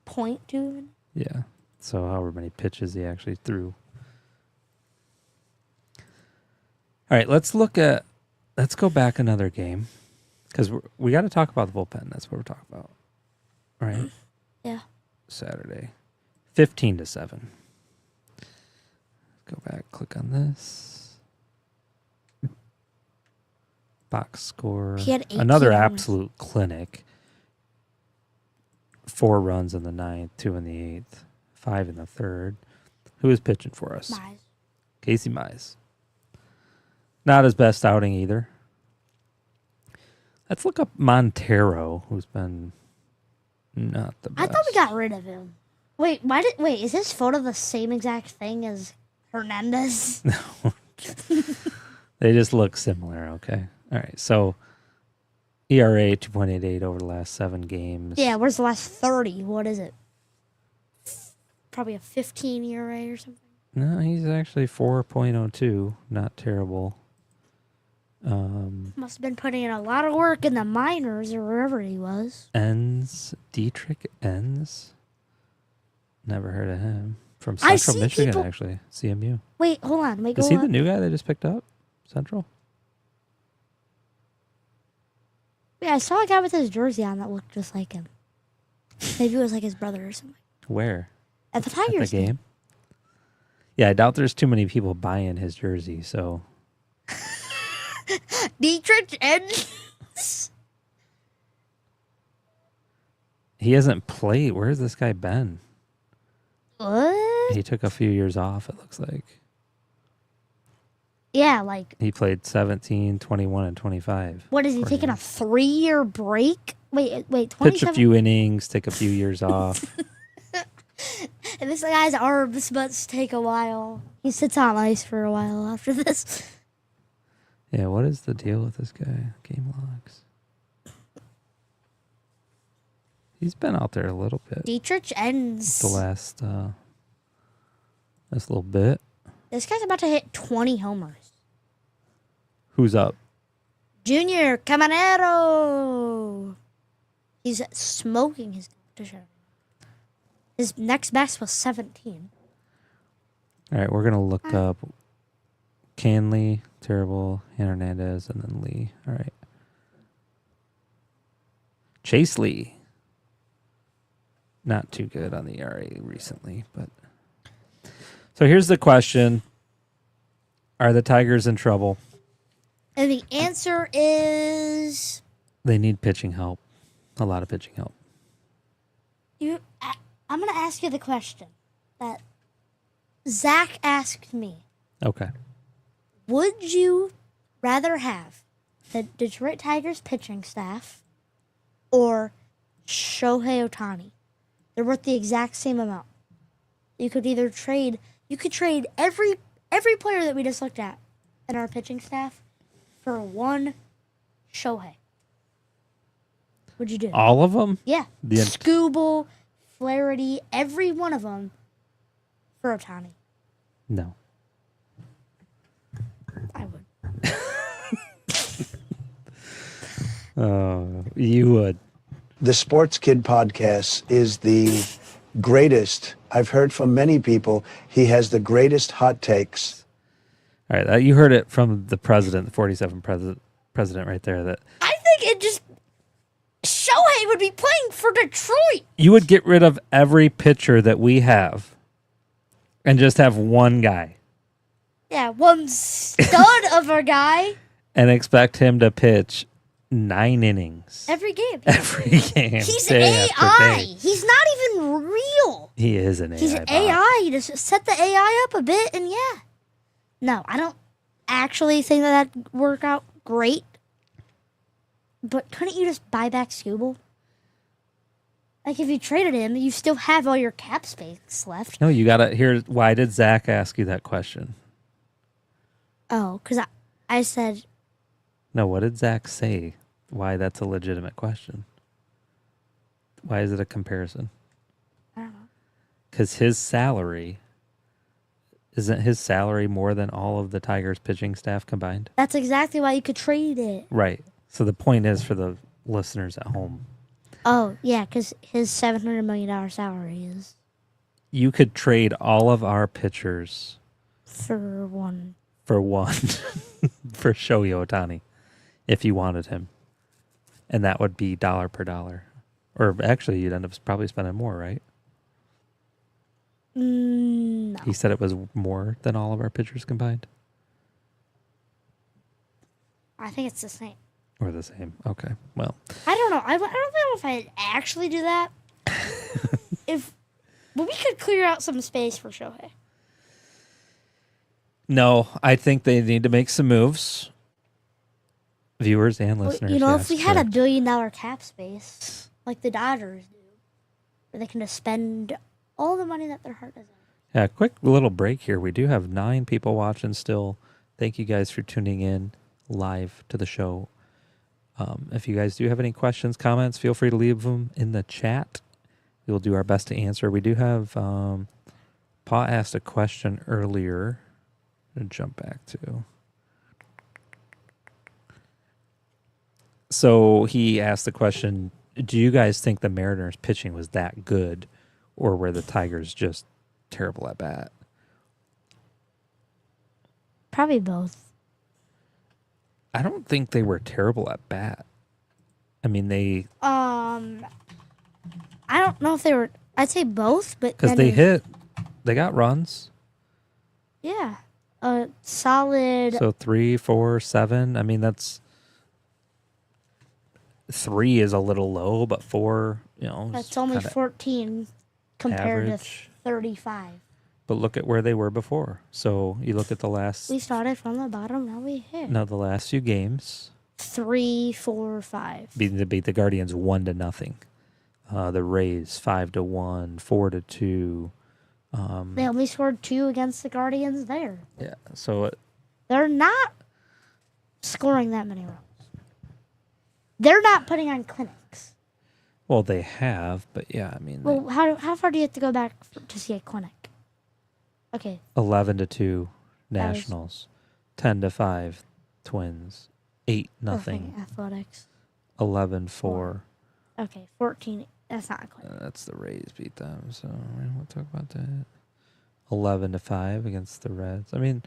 0.2. Yeah. So however many pitches he actually threw. All right, let's go back another game because we got to talk about the bullpen. That's what we're talking about. All right. Yeah. Saturday, 15-7. Go back, click on this. Box score. He had 18 Another runs. absolute clinic. 4 runs in the 9th, 2 in the 8th, 5 in the 3rd. Who is pitching for us? Mize. Casey Mize. Not his best outing either. Let's look up Montero, who's been not the I best. thought we got rid of him. Wait, is this photo the same exact thing as Hernandez? They just look similar, okay? All right, so ERA 2.88 over the last 7 games. Yeah, where's the last 30? What is it? Probably a 15 ERA or something. No, he's actually 4.02. Not terrible. Must have been putting in a lot of work in the minors or wherever he was. Dietrich Enns. Never heard of him. From I Central see Michigan, people- actually. CMU. Wait, hold on. Wait, Is go he on. the new guy they just picked up? Central? Yeah, I saw a guy with his jersey on that looked just like him. Maybe it was like his brother or something. Where? At the At Tigers the game? Yeah, I doubt there's too many people buying his jersey, so Dietrich Enns. he hasn't played. Where's this guy been? What? He took a few years off, it looks like. Yeah, like, He played 17, 21, and 25. what is he for taking him. a 3-year break? Wait, Pitch 27. a few innings, take a few years off. And this guy's arms must take a while. He sits on ice for a while after this. Yeah, what is the deal with this guy? Game logs. He's been out there a little bit. Dietrich ends. The last, this little bit. This guy's about to hit 20 homers. Who's up? Junior Caminero. He's smoking his competition. His next best was 17. All right, we're going to look up Canley, Terrible, Hernandez, and then Lee. All right. Chase Lee. Not too good on the ERA recently, but... So here's the question. Are the Tigers in trouble? And the answer is... They need pitching help. A lot of pitching help. I'm going to ask you the question that Zach asked me. Okay. Would you rather have the Detroit Tigers pitching staff or Shohei Ohtani? They're worth the exact same amount. You could trade every player that we just looked at in our pitching staff for one Shohei. What'd you do? All of them? Yeah. Scooble, Flaherty, every one of them for Ohtani. No. I would. You would. The Sports Kid podcast is the greatest. I've heard from many people. He has the greatest hot takes. All right, you heard it from the president, the 47 president right there. That I think it just... Shohei would be playing for Detroit. you would get rid of every pitcher that we have and just have one guy. Yeah, one stud of a guy. And expect him to pitch 9 innings. Every game. Every game. He's day after AI. day. He's not even real. He is an AI. He's bot. AI. You just set the AI up a bit and yeah. No, I don't actually think that'd work out great. But couldn't you just buy back Scooble? Like, if you traded him, you still have all your cap space left. No, you got to hear. Why did Zach ask you that question? Oh, because I said... No, what did Zach say? Why that's a legitimate question? Why is it a comparison? I don't know. Because his salary... Isn't his salary more than all of the Tigers pitching staff combined? That's exactly why you could trade it. Right. So the point is for the listeners at home. Oh, yeah, because his $700 million salary is... You could trade all of our pitchers For one. for Shohei Ohtani if you wanted him. And that would be dollar per dollar. Or actually, you'd end up probably spending more, right? No. He said it was more than all of our pitchers combined? I think it's the same. Or the same. Okay. Well, I don't know. I don't know if I'd actually do that. But we could clear out some space for Shohei. no, I think they need to make some moves. Viewers and listeners. You know, yes, if we had correct. $1 billion cap space, like the Dodgers do, where they can just spend all the money that their heart desires. Yeah, quick little break here. We do have 9 people watching still. Thank you guys for tuning in live to the show. If you guys do have any questions, comments, feel free to leave them in the chat. We will do our best to answer. We do have Pa asked a question earlier. I'm gonna jump back to. So he asked the question, do you guys think the Mariners pitching was that good, or were the Tigers just terrible at bat? Probably both. I don't think they were terrible at bat. I mean, they... I don't know if they were... I'd say both, but... Because they hit. They got runs. Yeah. Solid... So 3, 4, 7. I mean, that's... 3 is a little low, but 4, you know... That's only 14 compared average. to 35. But look at where they were before. So you look at the last... We started from the bottom, now we hit. No, the last few games. 3, 4, 5. Beat the Guardians 1-0. The Rays 5-1, 4-2. They only scored 2 against the Guardians there. Yeah, so They're not scoring that many runs. They're not putting on clinics. well, they have, but yeah, I mean, Well, how far do you have to go back to see a clinic? Okay. 11-2 Nationals, 10-5 Twins, 8-0 Athletics. 11-4. Okay, 14. That's not a clinic. That's the Rays beat them, so we'll talk about that. 11-5 against the Reds. I mean,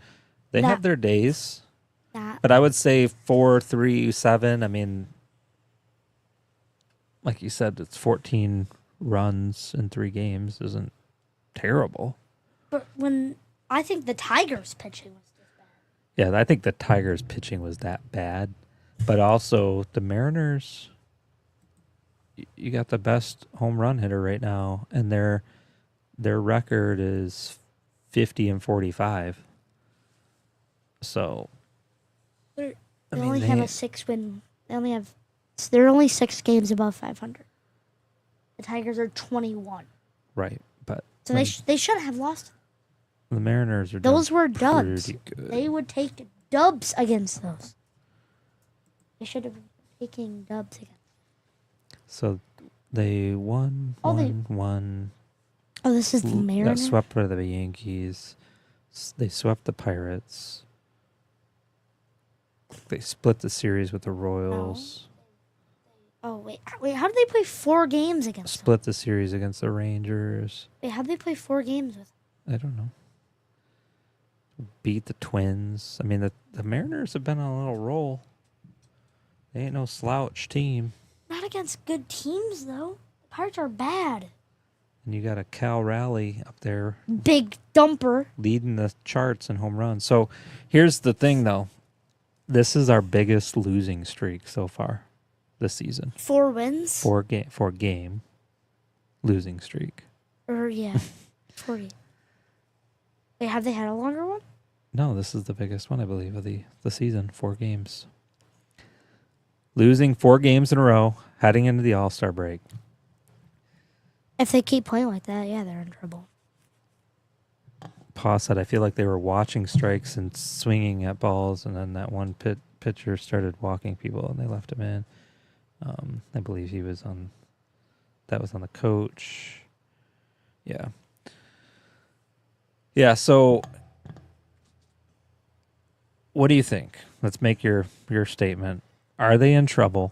they have their days, but I would say 4-3-7. I mean, like you said, it's 14 runs in 3 games isn't terrible. But I think the Tigers pitching was just bad. Yeah, I think the Tigers pitching was that bad, but also the Mariners. You got the best home run hitter right now, and their record is 50-45. So They only have a 6-win. They're only 6 games above 500. The Tigers are 21. right, but So they shouldn't have lost. the Mariners are Those doing were dubs. pretty good. They would take dubs against those. They should have been taking dubs against. So they won, won. Oh, this is the Got Mariners. swept by the Yankees. They swept the Pirates. They split the series with the Royals. Oh wait. How did they play 4 games against them? Split the series against the Rangers. Wait, how did they play 4 games with them? I don't know. Beat the Twins. I mean, the Mariners have been on a little roll. They ain't no slouch team. Not against good teams though. The Pirates are bad. And you got a Cal Raleigh up there Big dumper. leading the charts in home runs. So here's the thing, though. This is our biggest losing streak so far this season. 4 wins. 4 game losing streak. Or yeah, 40. Wait, have they had a longer one? No, this is the biggest one, I believe, of the season. 4 games. Losing 4 games in a row, heading into the All-Star break. If they keep playing like that, yeah, they're in trouble. Pa said, I feel like they were watching strikes and swinging at balls, and then that one pitcher started walking people, and they left him in. I believe that was on the coach. Yeah. Yeah, so what do you think? Let's make your statement. Are they in trouble?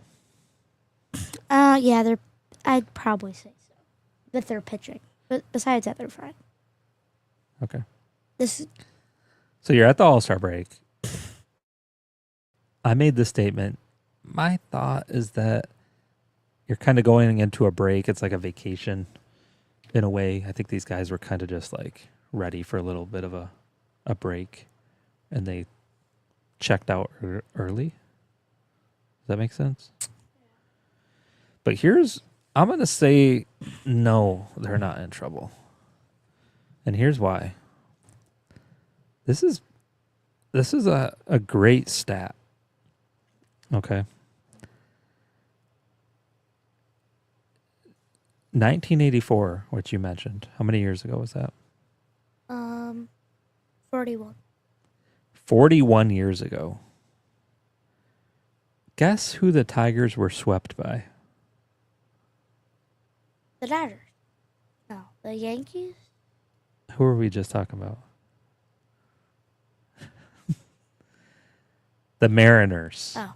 Yeah, I'd probably say so. If they're pitching. But besides that, they're fine. Okay. So you're at the All-Star break. I made the statement. My thought is that you're kind of going into a break. It's like a vacation in a way. I think these guys were kind of just like ready for a little bit of a break, and they checked out early. Does that make sense? But I'm going to say no, they're not in trouble. And here's why. This is a great stat. Okay. 1984, which you mentioned. How many years ago was that? 41. 41 years ago. Guess who the Tigers were swept by? The Dodgers. No, the Yankees. Who were we just talking about? The Mariners. Oh.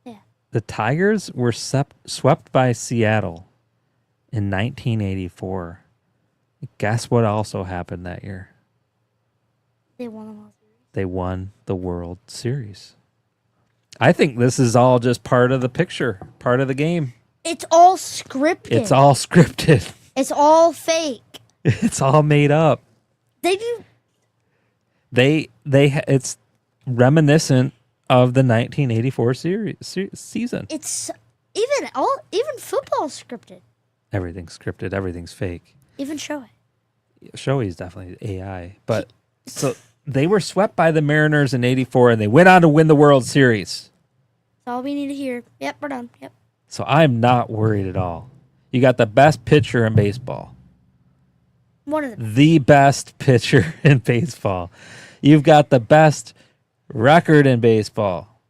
Yeah. The Tigers were swept by Seattle in 1984. Guess what also happened that year? They won the World Series. They won the World Series. I think this is all just part of the picture, part of the game. It's all scripted. It's all scripted. It's all fake. It's all made up. They do. It's reminiscent of the 1984 season. It's even football scripted. Everything's scripted. Everything's fake. Even Shohei. Shohei's definitely AI, but so they were swept by the Mariners in '84, and they went on to win the World Series. That's all we need to hear. Yep, we're done. Yep. So I'm not worried at all. You got the best pitcher in baseball. One of them. The best pitcher in baseball. You've got the best record in baseball.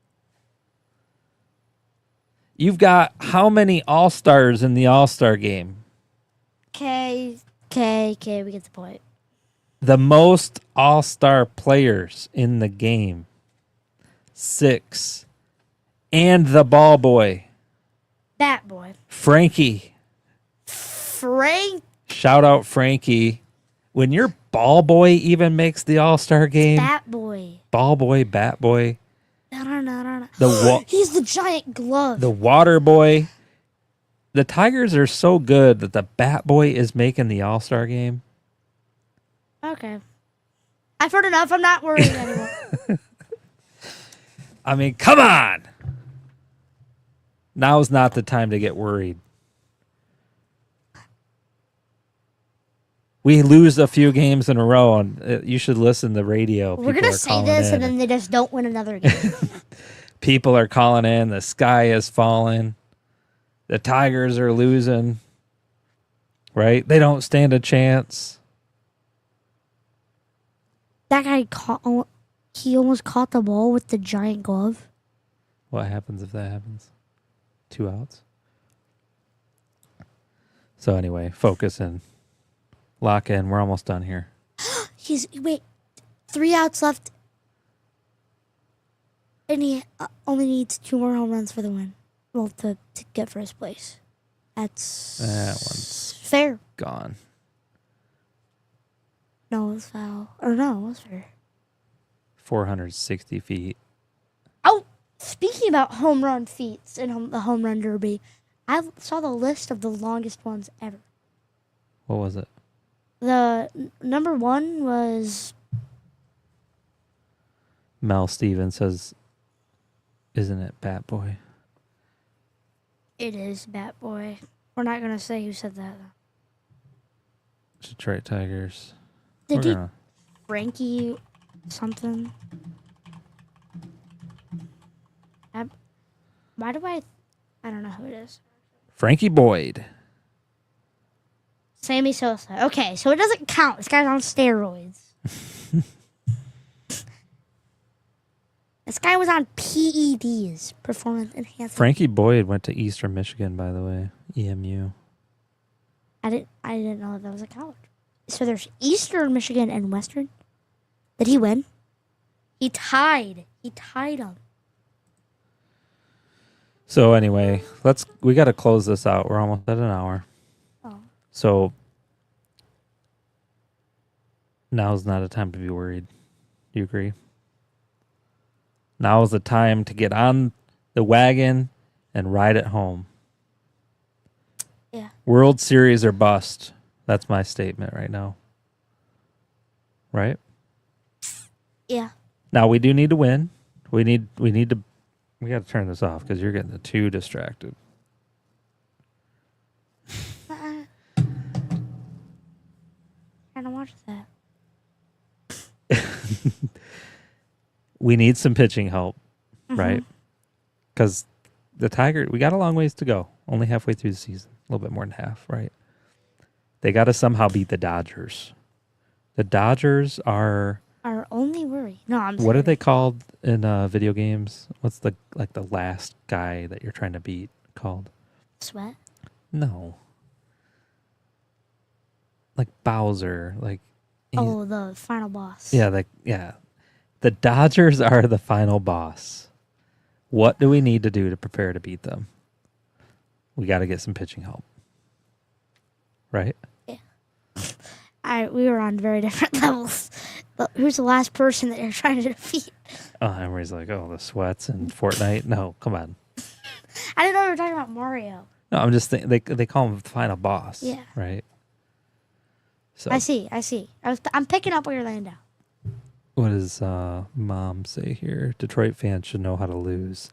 You've got how many All-Stars in the All-Star game? Okay, we get the point. The most All-Star players in the game. 6. And the ball boy. Bat boy. Frankie. Shout out Frankie. When your ball boy even makes the All-Star game. Bat boy. Ball boy, bat boy. No. He's the giant glove. The water boy. The Tigers are so good that the bat boy is making the All-Star game. Okay. I've heard enough. I'm not worried anymore. I mean, come on. Now's not the time to get worried. We lose a few games in a row, and you should listen to the radio. We're going to say this, and then they just don't win another game. People are calling in. The sky is falling. The Tigers are losing. Right? They don't stand a chance. That guy he almost caught the ball with the giant glove. What happens if that happens? 2 outs. So anyway, focus in. Lock in. We're almost done here. Wait, 3 outs left. And he only needs 2 more home runs for the win. Well, to get first place. That one's fair. Gone. No, it was foul. Or no, it was fair. 460 feet. Oh, speaking about home run feats in the home run derby, I saw the list of the longest ones ever. What was it? The number 1 was... Mel Stevens says, isn't it Bat Boy? It is Bat Boy. We're not going to say who said that. Detroit Tigers. Did he... Frankie something? Why do I don't know who it is. Frankie Boyd. Sammy Sosa. Okay, so it doesn't count. This guy's on steroids. This guy was on PEDs, performance enhancing. Frankie Boyd went to Eastern Michigan, by the way. EMU. I didn't know that was a college. So there's Eastern Michigan and Western. Did he win? He tied him. So anyway, we got to close this out. We're almost at an hour. Oh. So now's not a time to be worried. You agree? Now is the time to get on the wagon and ride it home. Yeah. World Series or bust. That's my statement right now. Right? Yeah. Now we do need to win. We got to turn this off because you're getting too distracted. Trying to watch that. We need some pitching help, right? Because the Tigers, we got a long ways to go. Only halfway through the season. A little bit more than half, right? They got to somehow beat the Dodgers. The Dodgers are our only worry. No, I'm What are they called in video games? What's the last guy that you're trying to beat called? Sweat? No. Like Bowser, Oh, the final boss. Yeah. The Dodgers are the final boss. What do we need to do to prepare to beat them? We got to get some pitching help. Right? Yeah. We were on very different levels. But who's the last person that you're trying to defeat? Oh, Emery's like, the Sweats and Fortnite. No, come on. I didn't know we were talking about Mario. No, I'm just thinking they call him the final boss. Yeah. Right? So I see. I'm picking up what you're laying down. what does Mom say here? Detroit fans should know how to lose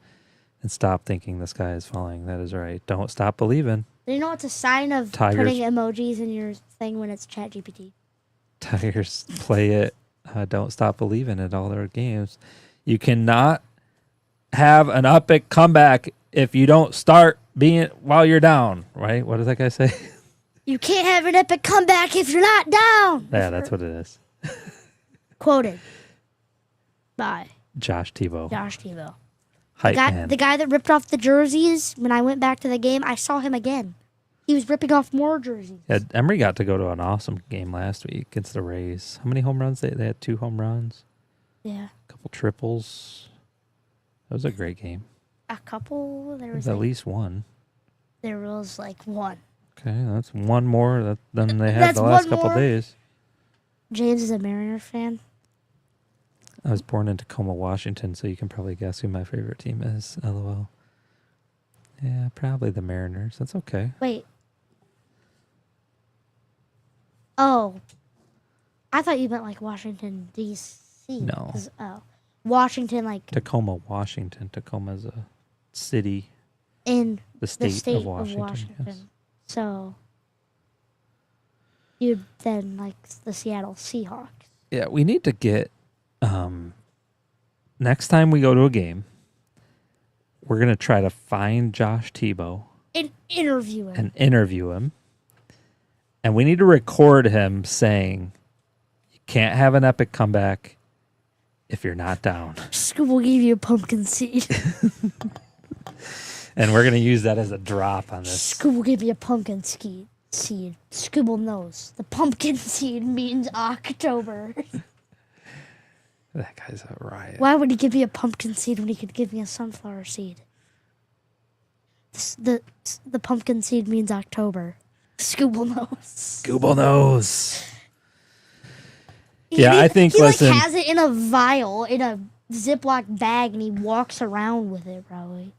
and stop thinking the sky is falling. That is right. Don't stop believing. Do you know what's a sign of putting emojis in your thing when it's ChatGPT? Tigers play it. Don't stop believing at all their games. You cannot have an epic comeback if you don't start being while you're down, right? What does that guy say? You can't have an epic comeback if you're not down. Yeah, that's what it is. Quoted by Josh Tebow. Josh Tebow. Hype man. The guy that ripped off the jerseys when I went back to the game, I saw him again. He was ripping off more jerseys. Yeah, Emery got to go to an awesome game last week against the Rays. How many home runs? They had 2 home runs. Yeah. A couple triples. That was a great game. A couple. There was At least one. There was like one. Okay, that's one more than they had That's the last one couple more? days. James is a Mariners fan. I was born in Tacoma, Washington, so you can probably guess who my favorite team is. LOL. Yeah, probably the Mariners. That's okay. Wait. Oh. I thought you meant like Washington, D.C. No. Washington, like Tacoma, Washington. Tacoma's a city. in The state of Washington, Washington. yes. So you'd then like the Seattle Seahawks. Yeah, we need to get next time we go to a game, we're going to try to find Josh Tebow And interview him. and interview him. And we need to record him saying, you can't have an epic comeback if you're not down. Scoop will give you a pumpkin seed. And we're going to use that as a drop on this. Scoop will give you a pumpkin seed. Scooble knows. The pumpkin seed means October. That guy's a riot. Why would he give me a pumpkin seed when he could give me a sunflower seed? The pumpkin seed means October. Scooble knows. Google knows. Yeah, I think, he listen. like has it in a vial, in a Ziploc bag, and he walks around with it, probably.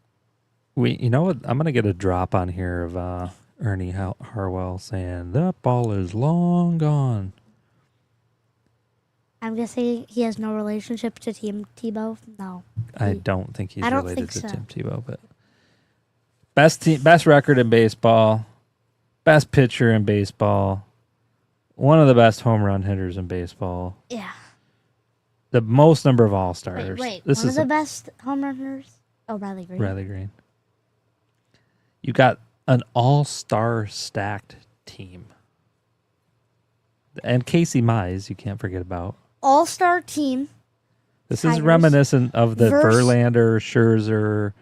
You know what? I'm going to get a drop on here of Ernie Harwell saying, that ball is long gone. I'm guessing he has no relationship to Tim Tebow. No, I don't think he's I don't related think to so. Tim Tebow, but best record in baseball, best pitcher in baseball, one of the best home run hitters in baseball, yeah. the most number of All-Stars. Wait. This One is of the best home runners. Oh, Riley Green. Riley Green. You got an all-star stacked team. And Casey Mize, you can't forget about. All-star team. This is Tigers reminiscent of the versus Verlander, Scherzer,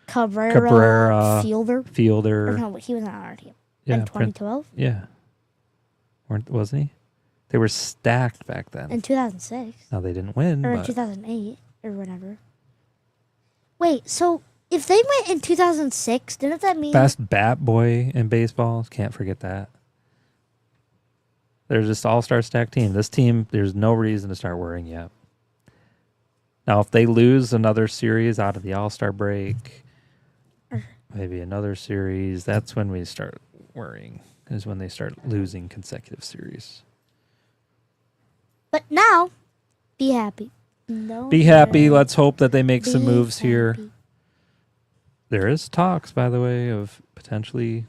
Cabrera. Fielder. Or no, he was on our team. In 2012? Yeah. Wasn't he? They were stacked back then. In 2006. Now they didn't win, Or in but 2008. Or whatever. Wait, so if they went in 2006, didn't that mean... best bat boy in baseball. Can't forget that. They're just all-star stacked team. This team, there's no reason to start worrying yet. Now, if they lose another series out of the All-Star break, maybe another series, that's when we start worrying, is when they start losing consecutive series. But now, be happy. No. Be happy. Let's hope that they make some Be moves here. happy. There is talks, by the way, of potentially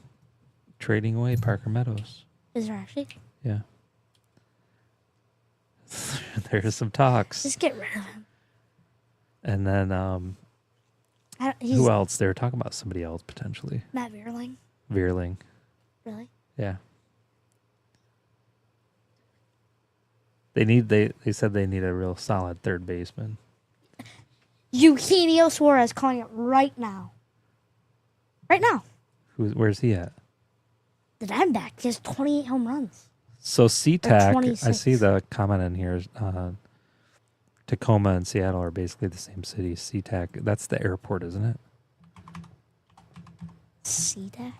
trading away Parker Meadows. Is there actually? Yeah. There's some talks. Just get rid of him. And then He's who else? They were talking about somebody else potentially. Matt Vierling. Veerling. Really? Yeah. They said they need a real solid third baseman. Eugenio Suarez calling it right now. Right now. Where's he at? The Diamondback. He has 28 home runs. So SeaTac, 26. I see the comment in here. Tacoma and Seattle are basically the same city. SeaTac, that's the airport, isn't it? SeaTac?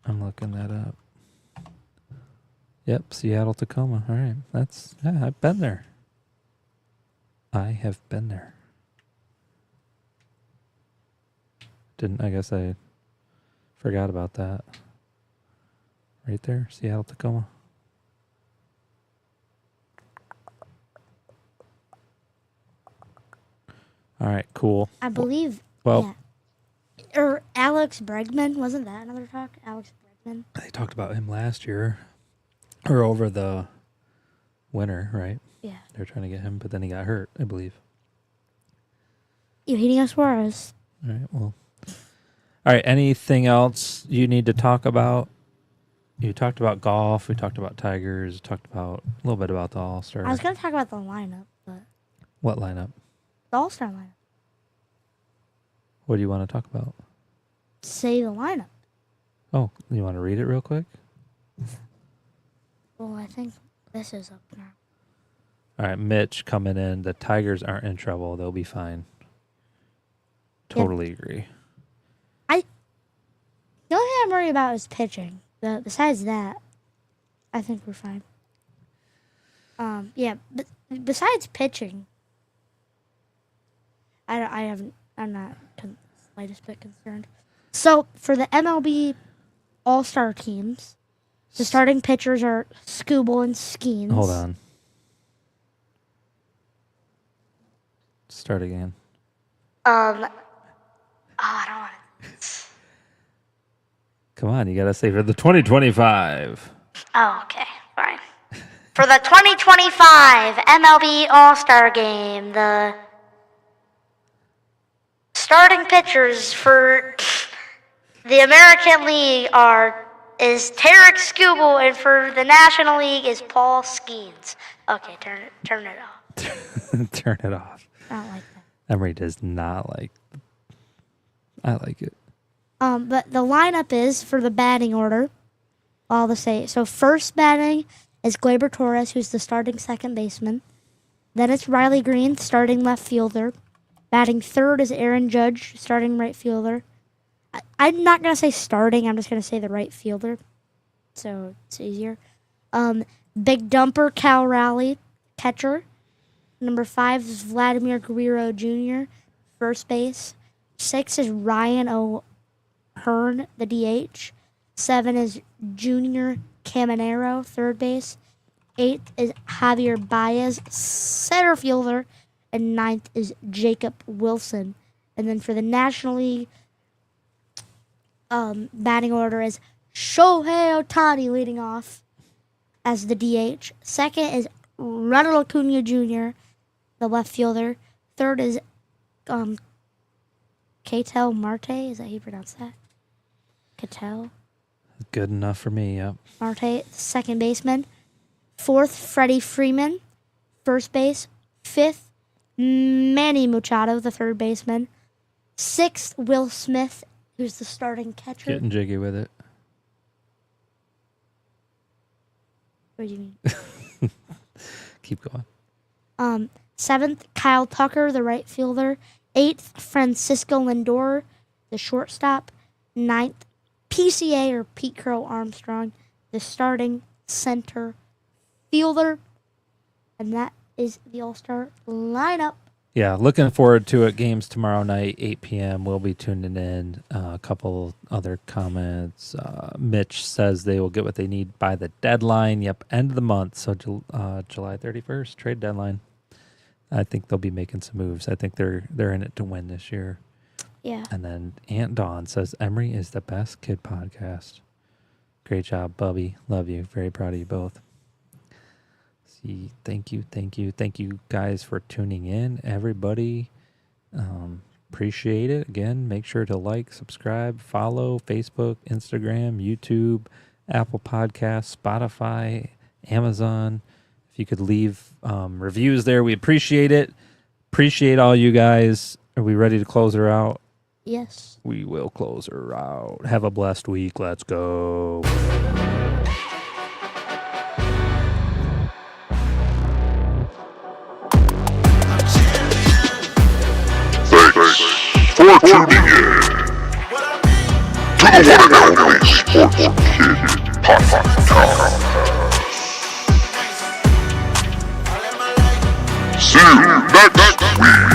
I'm looking that up. Yep, Seattle, Tacoma. All right, I've been there. I have been there. I guess I forgot about that. Right there, Seattle, Tacoma. All right, cool. I believe. Well, Yeah. Or Alex Bregman. Wasn't that another talk? Alex Bregman. they talked about him last year, or over the winter, right? Yeah. They're trying to get him, but then he got hurt, I believe. Eugenio Suarez. All right, well. All right, anything else you need to talk about? You talked about golf. We talked about Tigers. Talked about a little bit about the All-Star. I was going to talk about the lineup, but What lineup? the All-Star lineup. What do you want to talk about? Say the lineup. Oh, you want to read it real quick? Well, I think this is up now. All right, Mitch coming in. The Tigers aren't in trouble. They'll be fine. Totally agree. The only thing I'm worried about is pitching. Besides that, I think we're fine. Yeah, but besides pitching, I'm not the slightest bit concerned. So for the MLB All-Star teams, the starting pitchers are Skubal and Skeens. Hold on. Start again. I don't want to. Come on, you got to say for the 2025. Oh, okay, fine. For the 2025 MLB All-Star Game, the starting pitchers for the American League is Tarek Skubal, and for the National League is Paul Skeens. Okay, turn it off. Turn it off. I don't like that. Emery does not like. I like it. But the lineup is for the batting order. All the same. So first batting is Gleyber Torres, who's the starting second baseman. Then it's Riley Green, starting left fielder. Batting third is Aaron Judge, starting right fielder. I'm not going to say starting. I'm just going to say the right fielder. So it's easier. Big dumper, Cal Raleigh, catcher. Number 5 is Vladimir Guerrero Jr., first base. 6 is Ryan O'Hearn, the DH. 7 is Junior Caminero, third base. 8th is Javier Baez, center fielder. And 9th is Jacob Wilson. And then for the National League, batting order is Shohei Ohtani leading off as the DH. Second is Ronald Acuna Jr., the left fielder. Third is Ketel Marte. Is that how you pronounce that? Ketel Good enough for me, yep. Marte, second baseman. Fourth, Freddie Freeman, first base. Fifth, Manny Machado, the third baseman. Sixth, Will Smith, who's the starting catcher. Getting jiggy with it. What do you mean? Keep going. Seventh, Kyle Tucker, the right fielder. Eighth, Francisco Lindor, the shortstop. Ninth, PCA, or Pete Crow Armstrong, the starting center fielder. And that is the All-Star lineup. Yeah, looking forward to it. Games tomorrow night, 8 p.m. We'll be tuning in. A couple other comments. Mitch says they will get what they need by the deadline. Yep, end of the month. So July 31st, trade deadline. I think they'll be making some moves. I think they're in it to win this year. Yeah. And then Aunt Dawn says Emery is the best kid podcast. Great job, Bubby. Love you. Very proud of you both. Thank you guys for tuning in, everybody. Appreciate it. Again, make sure to like, subscribe, follow Facebook, Instagram, YouTube, Apple Podcasts, Spotify, Amazon. If you could leave reviews there, we appreciate it. Appreciate all you guys. Are we ready to close her out? Yes. We will close her out. Have a blessed week. Let's go. Thanks for tuning in to the one and only Sports Kid Podcast. See you next week.